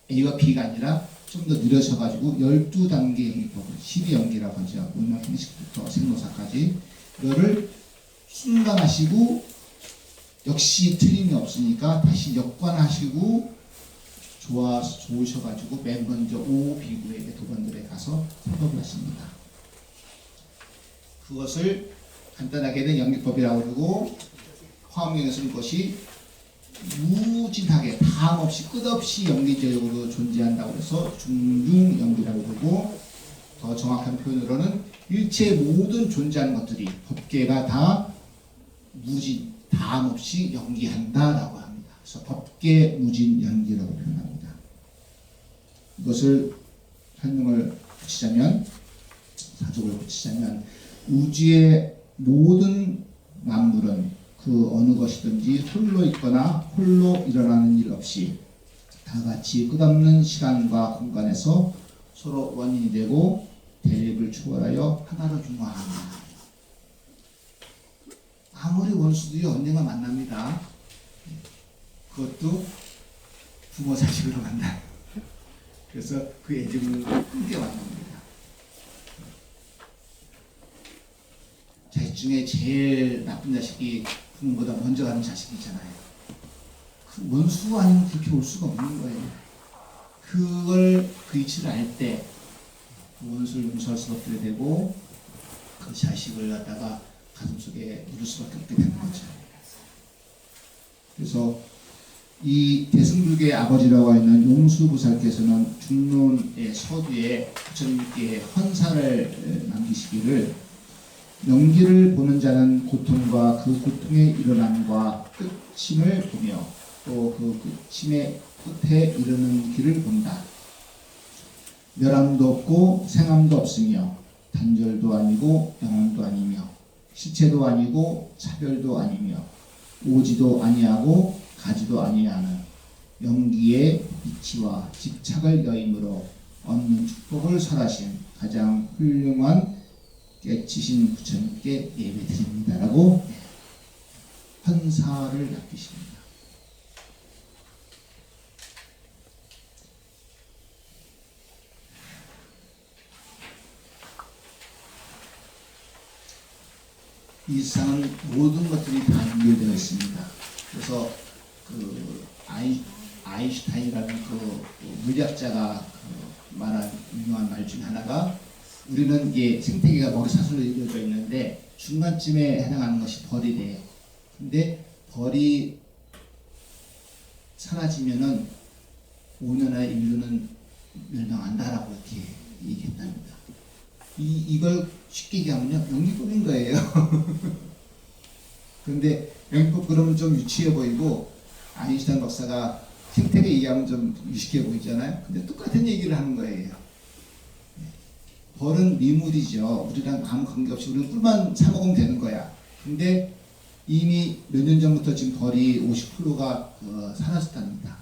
A와 B가 아니라 좀 더 느려져가지고 12단계 연기법을 12연기라고 하죠. 운명행식부터 생로사까지 이거를 순간하시고, 역시 틀림이 없으니까 다시 역관하시고 좋으셔가지고 맨 먼저 오비구에게 도반들에 가서 설법을 하십니다. 그것을 간단하게는 연기법이라고 그러고 화엄경에서는 그것이 무진하게 다음 없이 끝없이 연기적으로 존재한다고 해서 중중 연기라고 부르고, 더 정확한 표현으로는 일체 모든 존재하는 것들이 법계가 다 무진 다음 없이 연기한다라고 합니다. 그래서 법계 무진 연기라고 표현합니다. 이것을 설명을 붙이자면, 사족을 붙이자면, 우주의 모든 만물은 그 어느 것이든지 홀로 있거나 홀로 일어나는 일 없이 다 같이 끝없는 시간과 공간에서 서로 원인이 되고 대립을 초월하여 하나로 융화한다. 아무리 원수도요 언젠가 만납니다. 그것도 부모 자식으로 만나. 그래서 그 애증을 끊게 만납니다. 자식 중에 제일 나쁜 자식이 부모보다 먼저 가는 자식이 있잖아요. 그 원수 아니면 그렇게 올 수가 없는 거예요. 그걸 그 이치를 알 때 원수를 용서할 수밖에 되고 그 자식을 갖다가 가슴속에 물을 수밖에 없게 되는 거죠. 그래서 이 대승불교의 아버지라고 하는 용수보살께서는 중론의 서두에 부처님께 헌사를 남기시기를, 연기를 보는 자는 고통과 그 고통의 일어남과 끝임을 보며 또 그 끝임의 끝에 이르는 길을 본다. 멸함도 없고 생함도 없으며 단절도 아니고 영원도 아니며 실체도 아니고 차별도 아니며 오지도 아니하고 가지도 아니하는 연기의 이치와 집착을 여임으로 얻는 축복을 설하신 가장 훌륭한 깨치신 부처님께 예배드립니다라고 헌사를 납기십니다. 이 세상은 모든 것들이 다 연결되어 있습니다. 그래서 그 아인슈타인이라는 그 물리학자가 말한 유명한 말 중에 하나가, 우리는 이게 생태계가 머리사슬로 이루어져 있는데 중간쯤에 해당하는 것이 벌이래요. 근데 벌이 사라지면은 5년 안에 인류는 멸망한다라고 이렇게 얘기했답니다. 이걸 쉽게 얘기하면요, 연기법인 거예요. 그런데 연기법 그러면 좀 유치해 보이고, 아인슈타인 박사가 생태계 얘기하면 좀 유식해 보이잖아요. 근데 똑같은 얘기를 하는 거예요. 벌은 미물이죠. 우리랑 아무 관계없이 우리는 꿀만 사 먹으면 되는 거야. 근데 이미 몇 년 전부터 지금 벌이 50%가 사라졌답니다.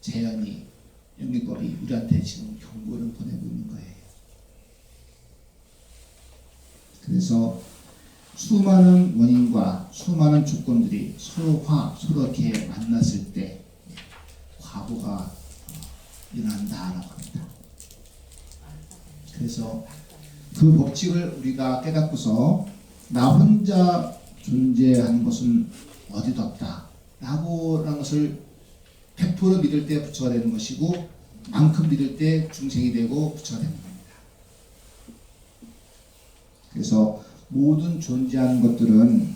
자연이, 연기법이 우리한테 지금 경고를 보내고 있는 거예요. 그래서 수많은 원인과 수많은 조건들이 서로 이렇게 만났을 때 과보가 일어난다라고 합니다. 그래서 그 법칙을 우리가 깨닫고서 나 혼자 존재하는 것은 어디도 없다 라고 하는 것을 100% 믿을 때 부처가 되는 것이고, 만큼 믿을 때 중생이 되고 부처가 되는 겁니다. 그래서 모든 존재하는 것들은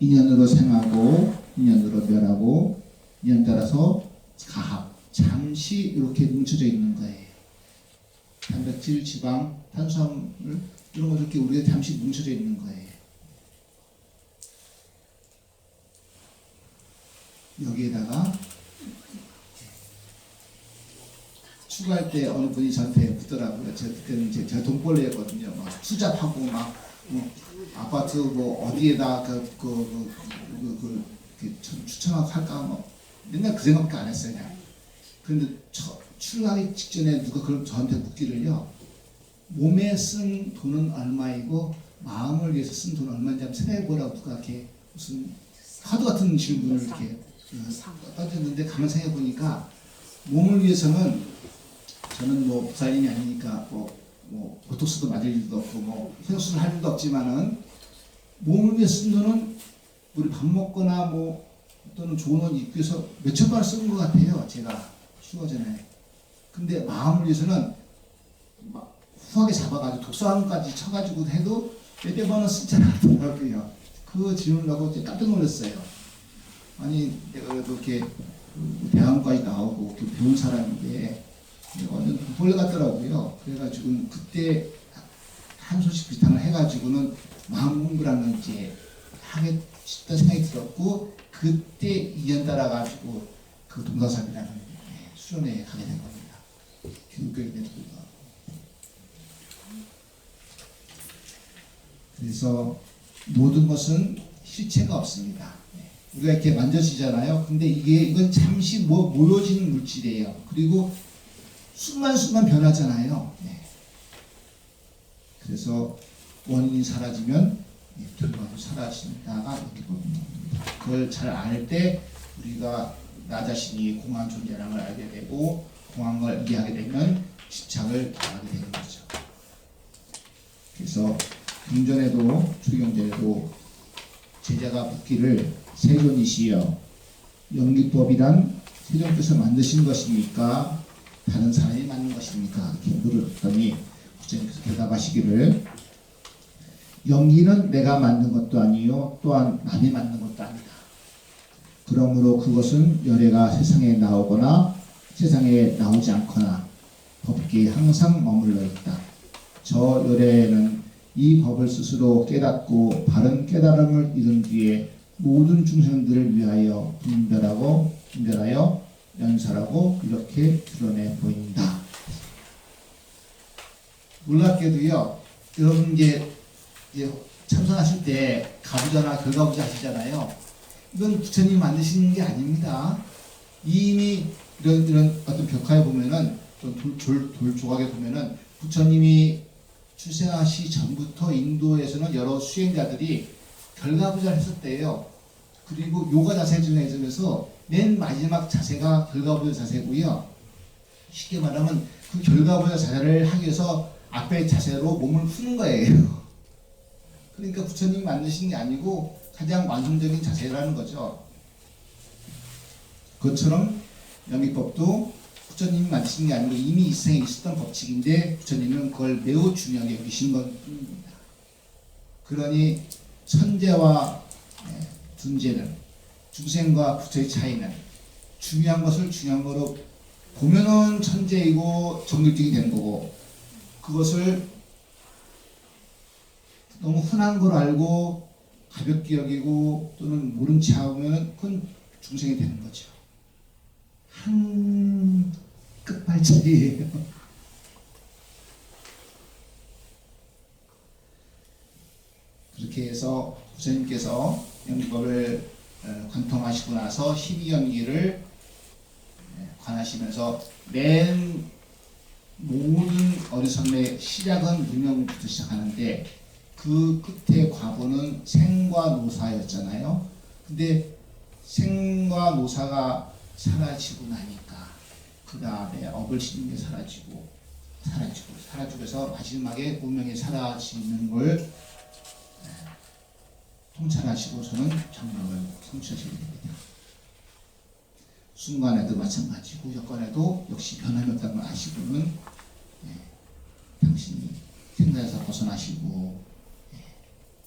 인연으로 생하고 인연으로 멸하고 인연 따라서 가합, 잠시 이렇게 뭉쳐져 있는 거예요. 단백질, 지방, 탄수화물 이런 것들 이렇게 우리가 잠시 뭉쳐져 있는 거예요. 여기에다가 추가할 때 어느 분이 저한테 묻더라고요. 그때는 제가 돈벌레였거든요. 막 투잡하고 막 아파트 뭐 어디에다 추천하고 할까 뭐 맨날 그 생각밖에 안 했어요. 그냥. 그런데 출가하기 직전에 누가 그걸 저한테 묻기를요. 몸에 쓴 돈은 얼마이고 마음을 위해서 쓴 돈은 얼마인지 한번 생각해 보라고 누가 이렇게 무슨 화두 같은 질문을 이렇게 던졌는데, 가만 생각해 보니까 몸을 위해서는 저는 뭐 목사님이 아니니까 뭐 보톡스도 맞을 일도 없고 뭐 성형수술 할 일도 없지만은, 몸을 위해 쓴 돈은 우리 밥 먹거나 뭐 또는 좋은 옷 입기 위해서 몇천만 원 쓰는 것 같아요. 제가 휴가 전에. 근데 마음을 위해서는 막 후하게 잡아가지고 독서함까지 쳐가지고 해도 몇백만 원 쓰잖아요. 그게 그 질문을 하고 깜짝 놀랐어요. 아니 내가 그래도 이렇게 대학까지 나오고 배운 사람인데 완전 벌레 같더라고요. 그래가지고 그때 한 소식 비슷한 걸 해가지고는 마음 공부라는 이제 하게 싶다 생각이 들었고 그때 인연 따라가지고 그 동사삼이라는 수련회에 가게 된 겁니다. 교육교육에도 불구하고. 그래서 모든 것은 실체가 없습니다. 우리가 이렇게 만져지잖아요. 근데 이건 잠시 모여지는 물질이에요. 그리고 순간순간 변하잖아요. 그래서 원인이 사라지면 결과도 사라진다가 이렇게 보입니다. 그걸 잘 알 때 우리가 나 자신이 공허한 존재라는 걸 알게 되고 공허한 걸 이해하게 되면 집착을 당하게 되는 거죠. 그래서 경전에도 초경전에도 제자가 묻기를 세존이시여 연기법이란 세존께서 만드신 것입니까? 다른 사람이 만든 것입니까? 이렇게 물었더니 부처님께서 대답하시기를 연기는 내가 만든 것도 아니요 또한 남이 만든 것도 아니다. 그러므로 그것은 열애가 세상에 나오거나 세상에 나오지 않거나 법계에 항상 머물러 있다. 저 열애는 이 법을 스스로 깨닫고 바른 깨달음을 이룬 뒤에 모든 중생들을 위하여 분별하여 연설하고 이렇게 드러내 보인다. 놀랍게도요, 여러분 이제 참선하실 때 가부좌나 결가부좌 하시잖아요. 이건 부처님 만드시는 게 아닙니다. 이미 이런 어떤 벽화에 보면은 돌 조각에 보면은 부처님이 출생하시 전부터 인도에서는 여러 수행자들이 결가부좌를 했었대요. 그리고 요가 자세 중에서 맨 마지막 자세가 결가부좌 자세고요. 쉽게 말하면 그 결가부좌 자세를 하기 위해서 앞에 자세로 몸을 푸는 거예요. 그러니까 부처님이 만드신 게 아니고 가장 완성적인 자세라는 거죠. 그것처럼 영미법도 부처님이 만드신 게 아니고 이미 이 세상에 있었던 법칙인데 부처님은 그걸 매우 중요하게 여기신 것입니다. 그러니 천재와 둔재는 중생과 부처의 차이는 중요한 것을 중요한 거로 보면은 천재이고 정글증이 되는 거고 그것을 너무 흔한 걸 알고 가볍게 여기고 또는 모른 체 하면 그건 중생이 되는 거죠. 한 끝발차이예요. 그렇게 해서 부처님께서 연기법을 관통하시고 나서 12연기를 관하시면서 맨 모든 어리석음의 시작은 무명부터 시작하는데 그 끝에 과거는 생과 노사였잖아요. 근데 생과 노사가 사라지고 나니까 그 다음에 업을 싣는 게 사라지고 해서 마지막에 운명이 사라지는 걸 통찰하시고서는 정명을 성취하시게 됩니다. 순간에도 마찬가지고 여건에도 역시 변함이 없다는 걸 아시고는 당신이 생사에서 벗어나시고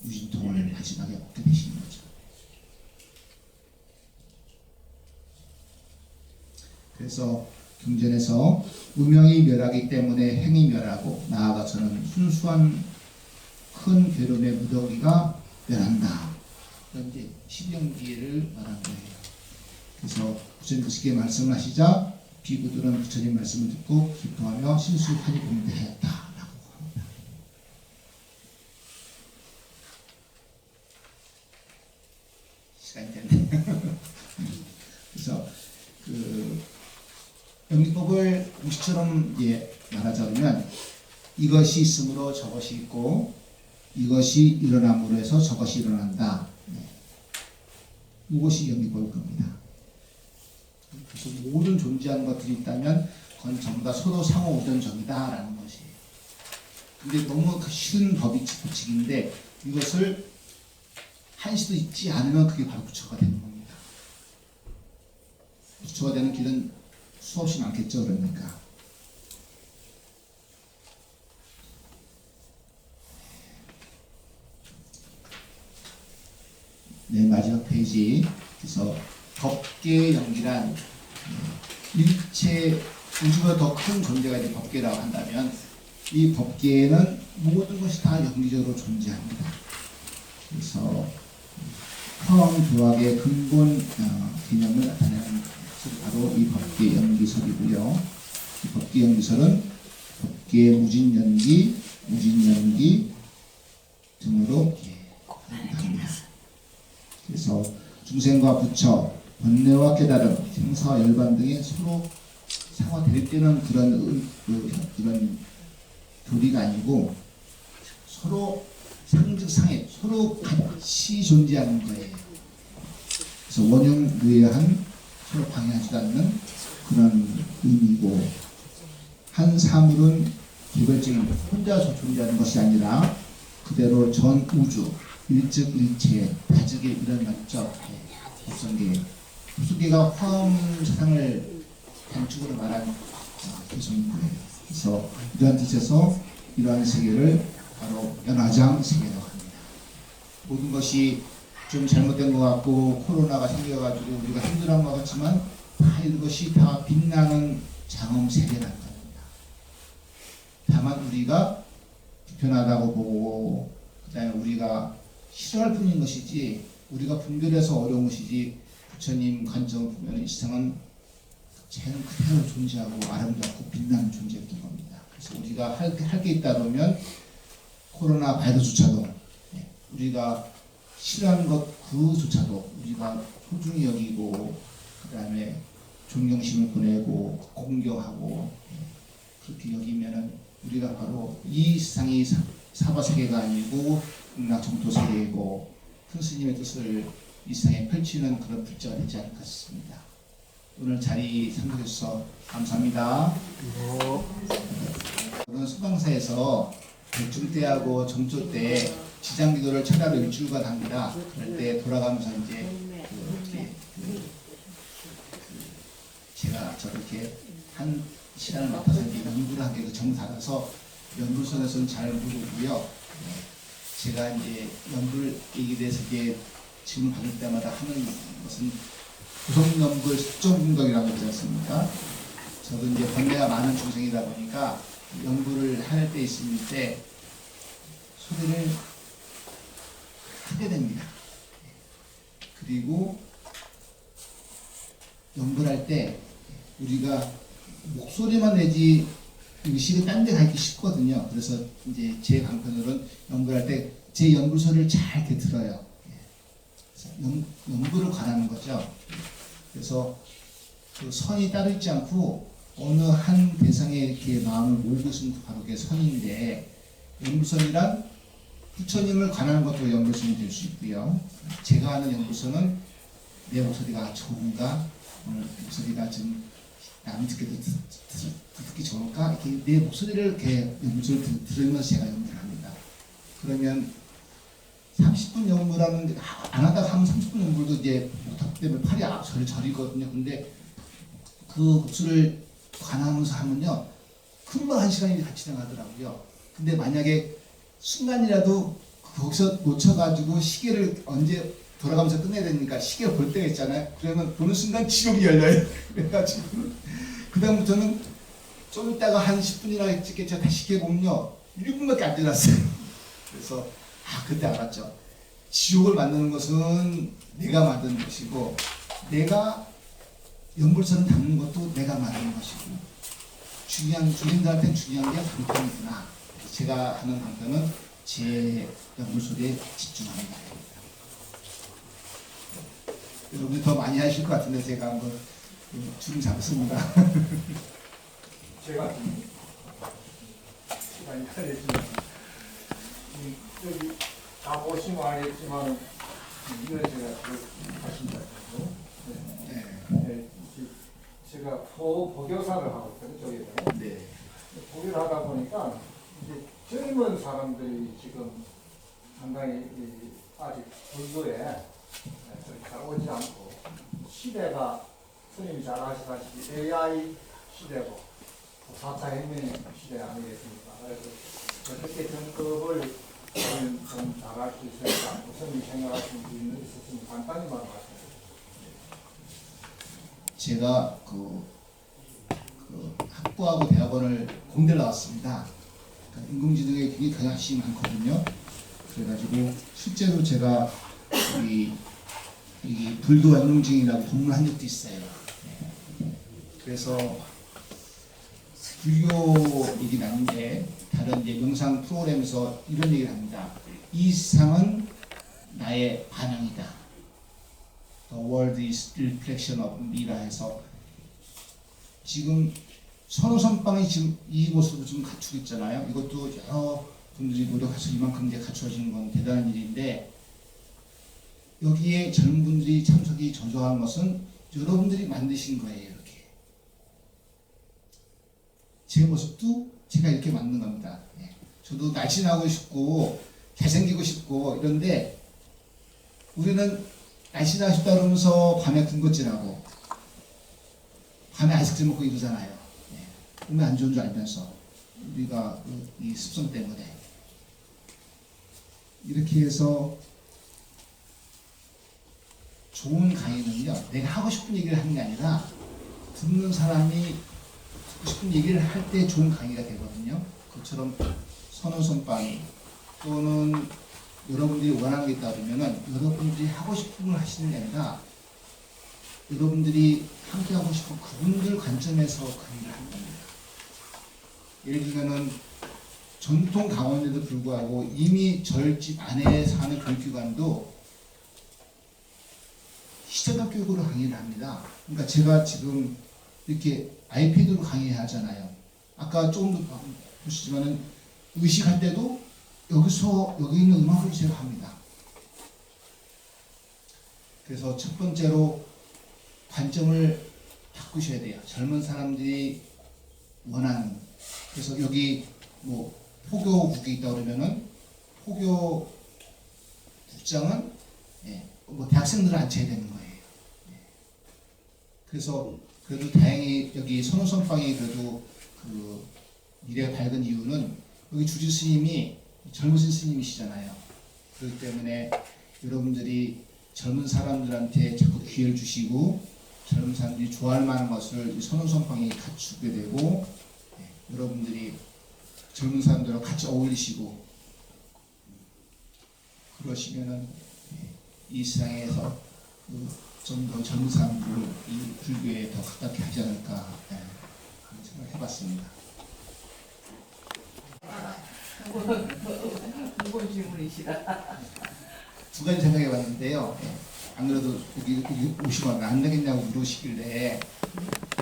유진통을 마지막에 얻게 되시는 거죠. 그래서 경전에서 무명이 멸하기 때문에 행이 멸하고 나아가서는 순수한 큰 괴로움의 무더기가 멸한다. 이런 이제 십연기를 말한 거예요. 그래서 부처님 그렇게 말씀을 하시자 비구들은 부처님 말씀을 듣고 기뻐하며 신수하니 공대하였다라고 합니다. 시간이 됐네요. 그래서 그 영리법을 공식처럼 말하자면 이것이 있으므로 저것이 있고 이것이 일어남으로 해서 저것이 일어난다. 이것이 영리법일 겁니다. 그래서 모든 존재하는 것들이 있다면 그건 전부 다 서로 상호 우전적이다라는 것이에요. 근데 너무 쉬운 법칙인데 이것을 한시도 잊지 않으면 그게 바로 부처가 되는 겁니다. 부처가 되는 길은 수없이 많겠죠. 그러니까 네, 마지막 페이지. 그래서 법계의 연기란 일체 우주보다 더 큰 존재가 이제 법계라고 한다면 이 법계에는 모든 것이 다 연기적으로 존재합니다. 그래서 화엄 조학의 근본 개념을 나타내는 것이 바로 이 법계 연기설이고요. 이 법계 연기설은 법계 무진연기, 무진연기 등으로 합니다. 그래서 중생과 부처, 번뇌와 깨달음, 생사와 열반 등의 서로 상호 대립되는 그런 교리가 아니고 서로 상직상해, 서로 같이 존재하는 거예요. 그래서 원형무예한 서로 방해하지 않는 그런 의미고, 한 사물은 개별적인 혼자 존재하는 것이 아니라 그대로 전 우주 일즉-일체 다즉에 일어났죠. 법성계. 법성계가 화엄 사상을 단축으로 말한 개성인데요. 그래서 이러한 뜻에서 이러한 세계를 바로 연화장 세계라고 합니다. 모든 것이 좀 잘못된 것 같고 코로나가 생겨가지고 우리가 힘들어한 것 같지만 다 이것이 다 빛나는 장엄 세계라는 겁니다. 다만 우리가 불편하다고 보고 그다음에 우리가 싫어할 뿐인 것이지, 우리가 분별해서 어려운 것이지, 부처님 관점을 보면 이 세상은 쟤는 그대로 존재하고 아름답고 빛나는 존재였던 겁니다. 그래서 우리가 할 게 있다 그러면 코로나 바이러스조차도 우리가 싫어하는 것 그조차도 우리가 소중히 여기고 그다음에 존경심을 보내고 공경하고 그렇게 여기면은 우리가 바로 이 세상이 사바세계가 아니고 극락정토 세계이고 큰 스님의 뜻을 이 세상에 펼치는 그런 불자가 되지 않을까 싶습니다. 오늘 자리 참석해주셔서 감사합니다. 오늘 수강사에서 백중 때하고 정조 때 지장기도를 철야로 일주일간 합니다. 그럴 때 돌아가면서 이제 제가 저렇게 한 시간을 맡아서 이제 연구를 하게 그 정보 받아서 연구선에서는 잘 모르고요. 제가 이제 연구를 얘기에 대해서 이제 질문 받을 때마다 하는 것은 구성연구의 숙정분석이라고 하지 않습니까? 저도 이제 번뇌가 많은 중생이다 보니까 연구를 할 때 있을 때 소리를 크게 냅니다. 그리고 연구를 할 때 우리가 목소리만 내지 의식을 딴 데 가기 쉽거든요. 그래서 이제 제 강편으로는 연구를 할 때 제 연구소리를 잘 이렇게 들어요. 연구를 관하는 거죠. 그래서 그 선이 따로 있지 않고 어느 한 대상에 이렇게 마음을 몰고 있으면 바로 그게 선인데, 연구선이란 부처님을 관하는 것도 연구선이 될 수 있고요. 제가 하는 연구선은 내 목소리가 좋은가, 오늘 목소리가 좀 남이 듣기도 듣기 좋을까, 이렇게 내 목소리를 이렇게 연구를 들으면서 제가 연구를 합니다. 그러면 30분 연구라는 안 하다가 하면 30분 연구도 이제 목탁 때문에 팔이 저리거든요. 근데 그 목소리를 관하면서 하면요, 금방 1시간이 같이 지나가더라고요. 근데 만약에 순간이라도 거기서 놓쳐가지고 시계를 언제 돌아가면서 끝내야 되니까 시계를 볼 때가 있잖아요. 그러면 보는 순간 지옥이 열려요. 그래가지고 그다음부터는 좀 있다가 한 10분이나 찍겠죠. 다시 시계 보면요 1분밖에 안 지났어요. 그래서 그때 알았죠. 지옥을 만드는 것은 내가 만드는 것이고, 내가 연불선을 담는 것도 내가 만드는 것이고, 주인들한테는 중요한 게 강편이구나. 제가 하는 강편은 제 연불소리에 집중하는 거입니다. 여러분이 더 많이 하실 것 같은데 제가 한번 줄 잡습니다. 제가 시간이 걸리지만 여기 다 보시면 알겠지만 이걸 제가 하신다. 네. 제가 보교사를 하고 있거든요. 저기서. 네. 보교를 하다 보니까 이제 젊은 사람들이 지금 상당히 아직 불교에 잘 오지 않고, 시대가 스님이 잘 아시다시피 AI 시대고 4차 혁명 시대 아니겠습니까? 그래서 어떻게 등급을 좀 나갈 수 있으니까 무슨 생각하시는 분이 있으시면 간단히만 말씀해 제가 그 학부하고 대학원을 공대를 나왔습니다. 그러니까 인공지능에 굉장히 관심이 많거든요. 그래가지고 실제로 제가 이 불도 인공지능이라고 본문한 적도 있어요. 네. 그래서 불교 얘기 나는데 다른 이제 명상 프로그램에서 이런 얘기를 합니다. 이 세상은 나의 반응이다. The world is reflection of me라 해서 지금 선호선빵이 지금 이 모습을 지금 갖추고 있잖아요. 이것도 여러 분들이 노력해서 이만큼 이제 갖춰지는 건 대단한 일인데 여기에 젊은 분들이 참석이 저조한 것은 여러분들이 만드신 거예요. 이렇게 제 모습도 제가 이렇게 만든 겁니다. 예. 저도 날씬하고 싶고 잘생기고 싶고 이런데 우리는 날씬하고 싶다 그러면서 밤에 군것질하고 밤에 아이스크림 먹고 이러잖아요. 예. 몸에 안 좋은 줄 알면서 우리가 이 습성 때문에 이렇게 해서 좋은 강의는요, 내가 하고 싶은 얘기를 하는 게 아니라 듣는 사람이 듣고 싶은 얘기를 할 때 좋은 강의가 되거든요. 그처럼 선호선빵이 또는 여러분들이 원하는 게 있다 그러면은 여러분들이 하고 싶은 걸 하시는 게 아니라 여러분들이 함께 하고 싶은 그분들 관점에서 강의를 하는 겁니다. 예를 들면은 전통 강원에도 불구하고 이미 저희 집 안에 사는 교육기관도 시대적 교육으로 강의를 합니다. 그러니까 제가 지금 이렇게 아이패드로 강의하잖아요. 아까 조금 더 보시지만은 의식할 때도 여기서 여기 있는 음악으로 제가 합니다. 그래서 첫 번째로 관점을 바꾸셔야 돼요. 젊은 사람들이 원하는. 그래서 여기 뭐 포교국이 있다 그러면은 포교 국장은 뭐 대학생들을 앉혀야 되는 거예요. 그래서 그래도 다행히 여기 선호선빵이 그래도 그 미래가 밝은 이유는 여기 주지 스님이 젊으신 스님이시잖아요. 그렇기 때문에 여러분들이 젊은 사람들한테 자꾸 기회를 주시고 젊은 사람들이 좋아할 만한 것을 선호선빵이 갖추게 되고 여러분들이 젊은 사람들과 같이 어울리시고 그러시면은 이 세상에서 좀 더 젊은 사람들을 이 불교에 더 가깝게 하지 않을까 그런 생각을 해봤습니다. 무거운 질문이시다. 두 가지 생각해봤는데요. 안 그래도 여기 오시면 안 되겠냐고 물으시길래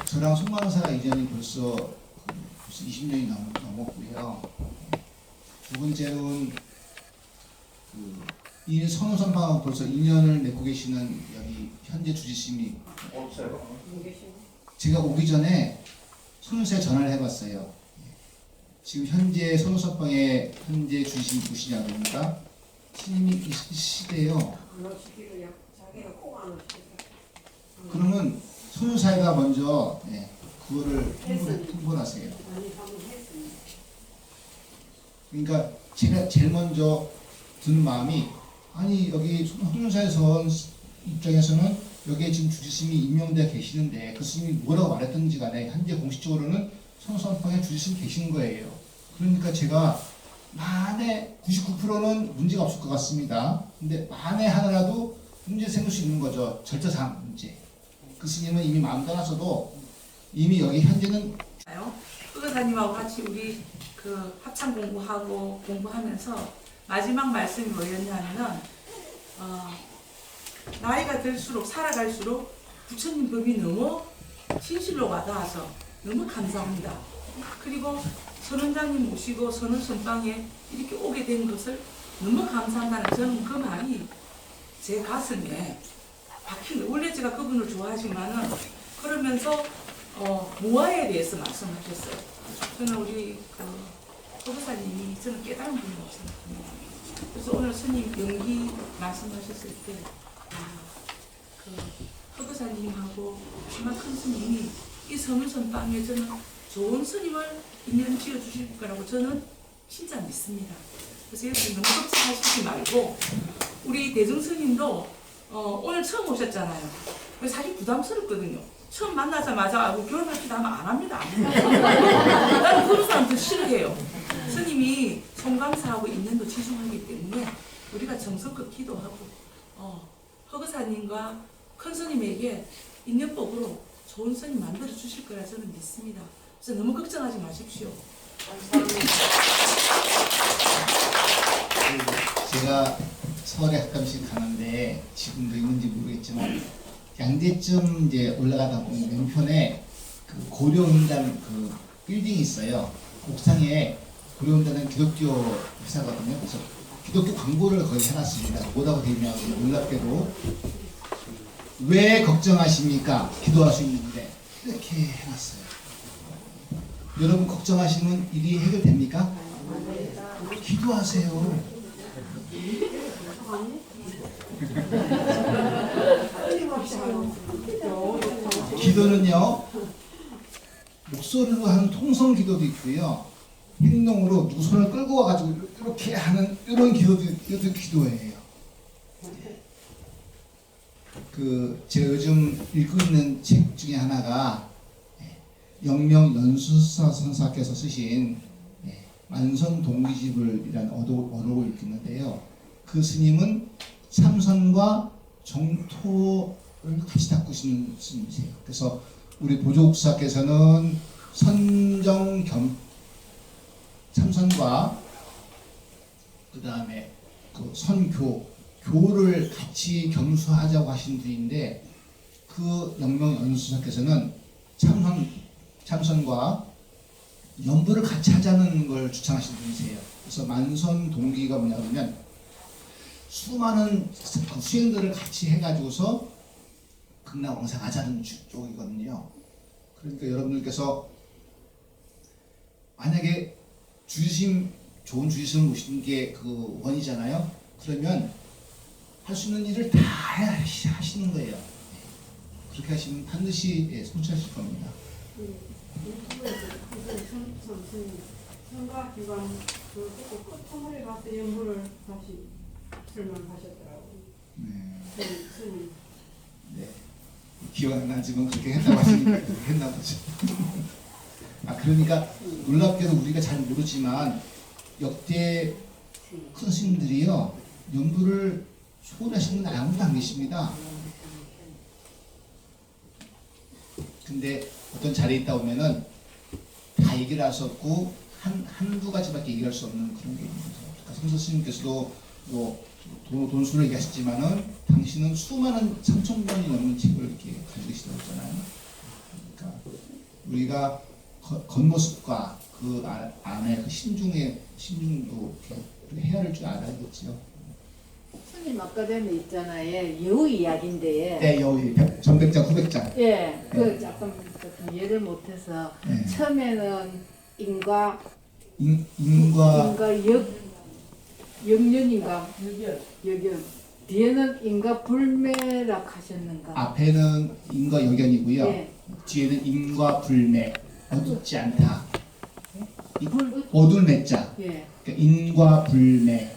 저랑 송만사가 이전이 벌써 20년이 넘었고요. 두 번째는 이 선호선방하고 벌써 2년을 맺고 계시는 여기 현재 주지스님이 없어요. 제가 오기 전에 선우사에 전화를 해봤어요. 지금 현재 선우선방에 현재 주지스님 누구시냐 그러니까 스님이 있으시대요. 그러면 선우사회가 먼저 그거를 통보하세요. 그러니까 제가 제일 먼저 드는 마음이 아니 여기 선우사에서 입장에서는 여기에 지금 주지스님이 임명되어 계시는데 그 스님이 뭐라고 말했든지 간에 현재 공식적으로는 선우선방에 주지스님이 계신 거예요. 그러니까 제가 만에 99%는 문제가 없을 것 같습니다. 근데 만에 하나라도 문제 생길 수 있는 거죠. 절차상 문제. 그 스님은 이미 마음 떠나서도 이미 여기 현재는 의사님하고 같이 우리 그 합창 공부하면서 마지막 말씀이 뭐였냐면은 나이가 들수록 살아갈수록 부처님 법이 너무 진실로 와닿아서 너무 감사합니다. 그리고 선원장님 모시고 선원선방에 이렇게 오게 된 것을 너무 감사한다는 저는 그 말이 제 가슴에 박히는. 원래 제가 그분을 좋아하지만은 그러면서 무아에 대해서 말씀하셨어요. 저는 우리 도교사님이 저는 깨달은 분이라고 생각합니다. 그래서 오늘 스님 연기 말씀하셨을 때 도교사님하고 정말 큰 스님이 이 선우선방에 저는 좋은 스님을 인연 지어주실 거라고 저는 진짜 믿습니다. 그래서 여러분 너무 걱정하시지 말고 우리 대중 스님도 오늘 처음 오셨잖아요. 그래서 사실 부담스럽거든요. 처음 만나자마자 결혼합시다 하면 안 합니다. 나는 그런 사람 더 싫어해요. 스님이 송강사하고 인연도 지중하기 때문에 우리가 정성껏 기도하고 허거사님과 큰 스님에게 인연법으로 좋은 스님 만들어 주실 거라 저는 믿습니다. 그래서 너무 걱정하지 마십시오. 제가 서울에 가끔씩 가는데 지금도 있는지 모르겠지만 양재쯤 이제 올라가다 보면 왼편에 그 고려은단 그 빌딩이 있어요. 옥상에 고려은단은 기독교 회사거든요. 그래서 기독교 광고를 거의 해놨습니다. 뭐라고 되냐 놀랍게도 왜 걱정하십니까? 기도할 수 있는데 이렇게 해놨어요. 여러분 걱정하시면 일이 해결됩니까? 기도하세요. 기도는요 목소리로 하는 통성 기도도 있고요 행동으로 누구 손을 끌고 와가지고 이렇게 하는 이런 기도도 이것도 기도예요. 그 제가 요즘 읽고 있는 책 중에 하나가 영명 연수사 선사께서 쓰신 만선동기집을이라는 어록을 읽는데요. 그 스님은 참선과 정토를 같이 다꾸시는 스님이세요. 그래서 우리 보조국사께서는 참선과 그 다음에 그 교를 같이 겸수하자고 하신 분인데 그 영명 연수사께서는 참선과 연부를 같이 하자는 걸 주창하신 분이세요. 그래서 만선 동기가 뭐냐면 수많은 수행들을 같이 해가지고서 극락왕생하자는 쪽이거든요. 그러니까 여러분들께서 만약에 좋은 주의심을 모시는 게 그 원이잖아요. 그러면 할 수 있는 일을 다 하시는 거예요. 그렇게 하시면 반드시 성취하실 겁니다. 성가기관 끝머리 가서 연구를 다시 설명하셨더라고요. 스님. 네. 기억 안 나지만 그렇게 했다고 하시니까 했나 보죠. 그러니까 놀랍게도 우리가 잘 모르지만 역대 큰 스님들이요 연구를 소홀하시는 분 아무도 안 계십니다. 근데 어떤 자리에 있다 보면은 다 얘기를 할 수 없고 한두 가지밖에 얘기할 수 없는 그런 게 있는 거죠. 그러니까 성서 스님께서도 뭐 돈수를 얘기하셨지만은 당신은 수많은 3,000권이 넘는 책을 이렇게 가지고 계시다고 했잖아요. 그러니까 우리가 겉모습과 그 안에 그 심중도 이렇게 헤아릴 줄 알아야겠죠. 스님 아까 전에 있잖아요. 여우 이야기인데. 네, 여기 전백장, 후백장. 예, 그 약간 조금 이해를 못해서 네. 처음에는 인과 역년인가 역연 뒤에는 인과 불매락 하셨는가. 앞에는 인과 역연이고요. 예. 뒤에는 인과 불매, 어둡지 않다. 어둘 매자. 예. 그러니까 인과 불매.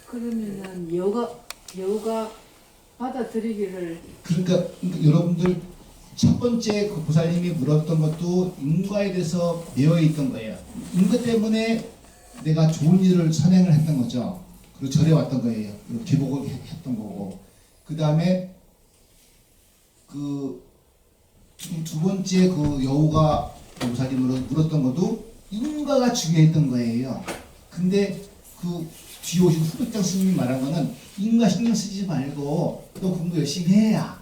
그러면은 여우가 받아들이기를. 그러니까 여러분들 첫 번째 그 보살님이 물었던 것도 인과에 대해서 매여 있던 거예요. 인과 때문에 내가 좋은 일을 선행을 했던 거죠. 그리고 절에 왔던 거예요. 그리고 기복을 했던 거고. 그 다음에 그 두 번째 그 여우가 보살님으로 물었던 것도 인과가 중요했던 거예요. 근데 그 뒤에 오신 후백장 스님이 말한 거는 인과 신경 쓰지 말고 너 공부 열심히 해야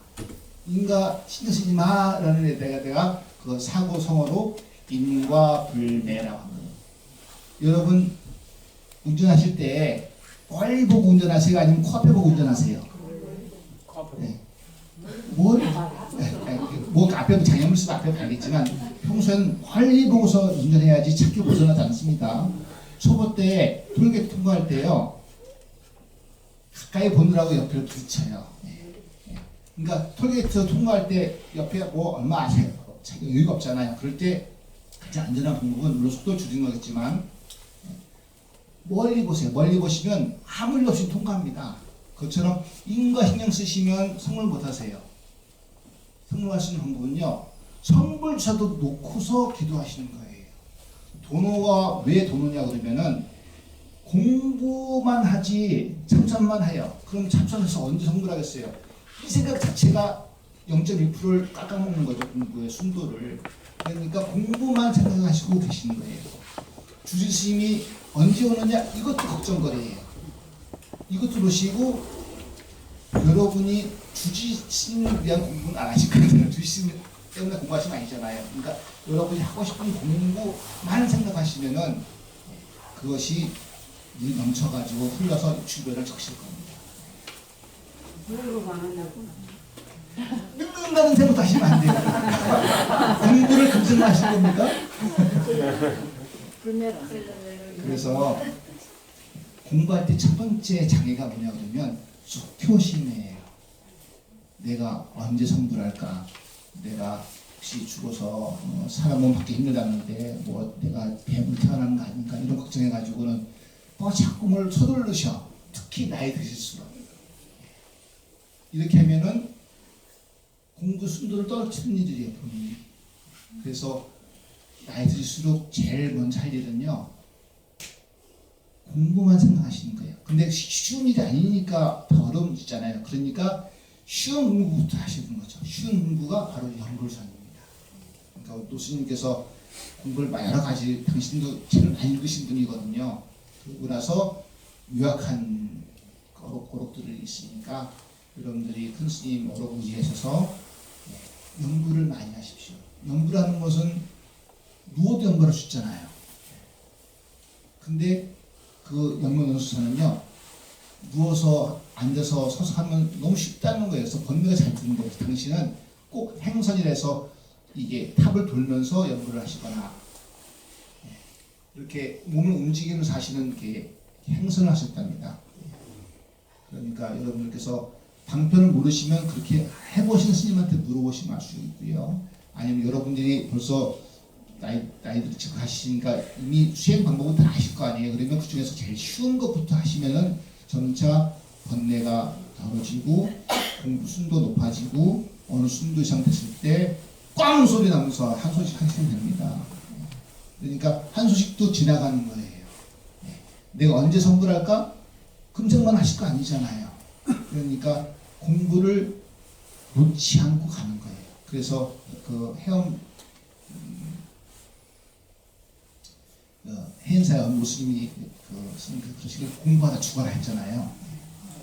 인과 신경 쓰지 마라는 데 내가 그 사고 성어로 인과 불매라고 합니다. 여러분 운전하실 때 멀리 보고 운전하세요? 아니면 코앞에 보고 운전하세요? 네. 뭐 앞에 장애물 쓰면 앞에 가겠지만 평소에는 멀리 보고서 운전해야지 찾기 벗어나지 않습니다. 초보 때 톨게이트 통과할 때요 가까이 보느라고 옆으로 부딪혀요. 그러니까 톨게이트 통과할 때 옆에 뭐 얼마 아세요? 자기 여유가 없잖아요. 그럴 때 가장 안전한 방법은 물론 속도를 줄이는 거겠지만 멀리 보세요. 멀리 보시면 아무 일 없이 통과합니다. 그것처럼 인과 신경 쓰시면 성불 못하세요. 성불하시는 방법은요, 성불조차도 놓고서 기도하시는 거예요. 도노가 왜 도노냐 그러면은 공부만 하지 참선만 해요. 그럼 참선해서 언제 성불하겠어요? 이 생각 자체가 0.1%를 깎아먹는 거죠. 공부의 순도를. 그러니까 공부만 생각하시고 계시는 거예요. 주지스님이 언제 오느냐 이것도 걱정거리예요. 이것도 보시고 여러분이 주지스님을 위한 공부는 안 하실 거예요. 주지스님 때문에 공부하시면 아니잖아요. 그러니까 여러분이 하고 싶은 공부만 생각하시면은 그것이 물 넘쳐가지고 흘러서 주변을 적실 겁니다. 공부가 안 한다고? 늙는다는 생각도 하시면 안 돼요. 공부를 금슬만 하실 겁니까? 불매라. 그래서 공부할 때 첫 번째 장애가 뭐냐 그러면 수표심이에요. 내가 언제 성불할까? 내가 혹시 죽어서 사람 몸 받기 힘들다는데 뭐 내가 뱀으로 태어나는 거 아닌가 이런 걱정해가지고는 자꾸 뭘 서둘르셔. 특히 나이 드실수록. 이렇게 하면은 공부 순도를 떨어뜨리는 일이에요, 본인이. 그래서 나이 들수록 제일 먼저 할 일은요, 공부만 생각하시는 거예요. 근데 쉬운 일이 아니니까 더 어려운 일이잖아요. 그러니까 쉬운 공부부터 하시는 거죠. 쉬운 공부가 바로 연불선입니다. 그러니까 노스님께서 공부를 여러 가지, 당신도 책을 많이 읽으신 분이거든요. 그러고 나서 유학한 어록들이 있으니까 여러분들이 큰 스님 어록을 이해하셔서 연구를 많이 하십시오. 연구라는 것은 누워도 연구할 수 있잖아요. 근데 그 연구연수서는요, 누워서 앉아서 서서 하면 너무 쉽다는 거예요. 그래서 번뇌가 잘 드는 거예요. 당신은 꼭 행선이라서 이게 탑을 돌면서 연구를 하시거나 이렇게 몸을 움직이면서 하시는 게 행선을 하셨답니다. 그러니까 여러분들께서 방편을 모르시면 그렇게 해보신 스님한테 물어보시면 알 수 있고요. 아니면 여러분들이 벌써 나이들 지금 하시니까 이미 수행 방법은 다 아실 거 아니에요. 그러면 그 중에서 제일 쉬운 것부터 하시면은 점차 번뇌가 덜어지고 공부 순도 높아지고 어느 순도 이상 됐을 때 꽝 소리 나면서 한 소식 하시면 됩니다. 그러니까 한 소식도 지나가는 거예요. 내가 언제 성불할까? 금생만 하실 거 아니잖아요. 그러니까 공부를 놓지 않고 가는 거예요. 그래서 그 해인사의 모스님이 그러시길 공부하다 죽어라 했잖아요.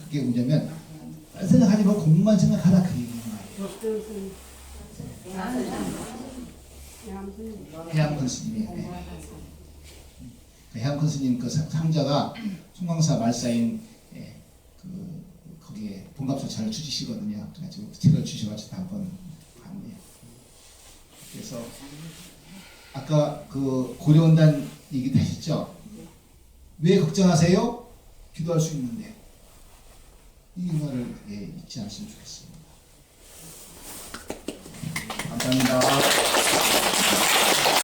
그게 뭐냐면 다른 생각하지 말고 공부만 생각하라 그 얘기인 거예요. 해암큰 스님이 해암큰 스님 그 상자가 송광사 말사인 거기에 본갑소차를 주시거든요. 그래가지고 책을 주셔가지고 한번 봤네요. 그래서 아까 그 고려원단 얘기도 하셨죠? 왜 걱정하세요? 기도할 수 있는데 이 말을 잊지 않으시면 좋겠습니다. 감사합니다.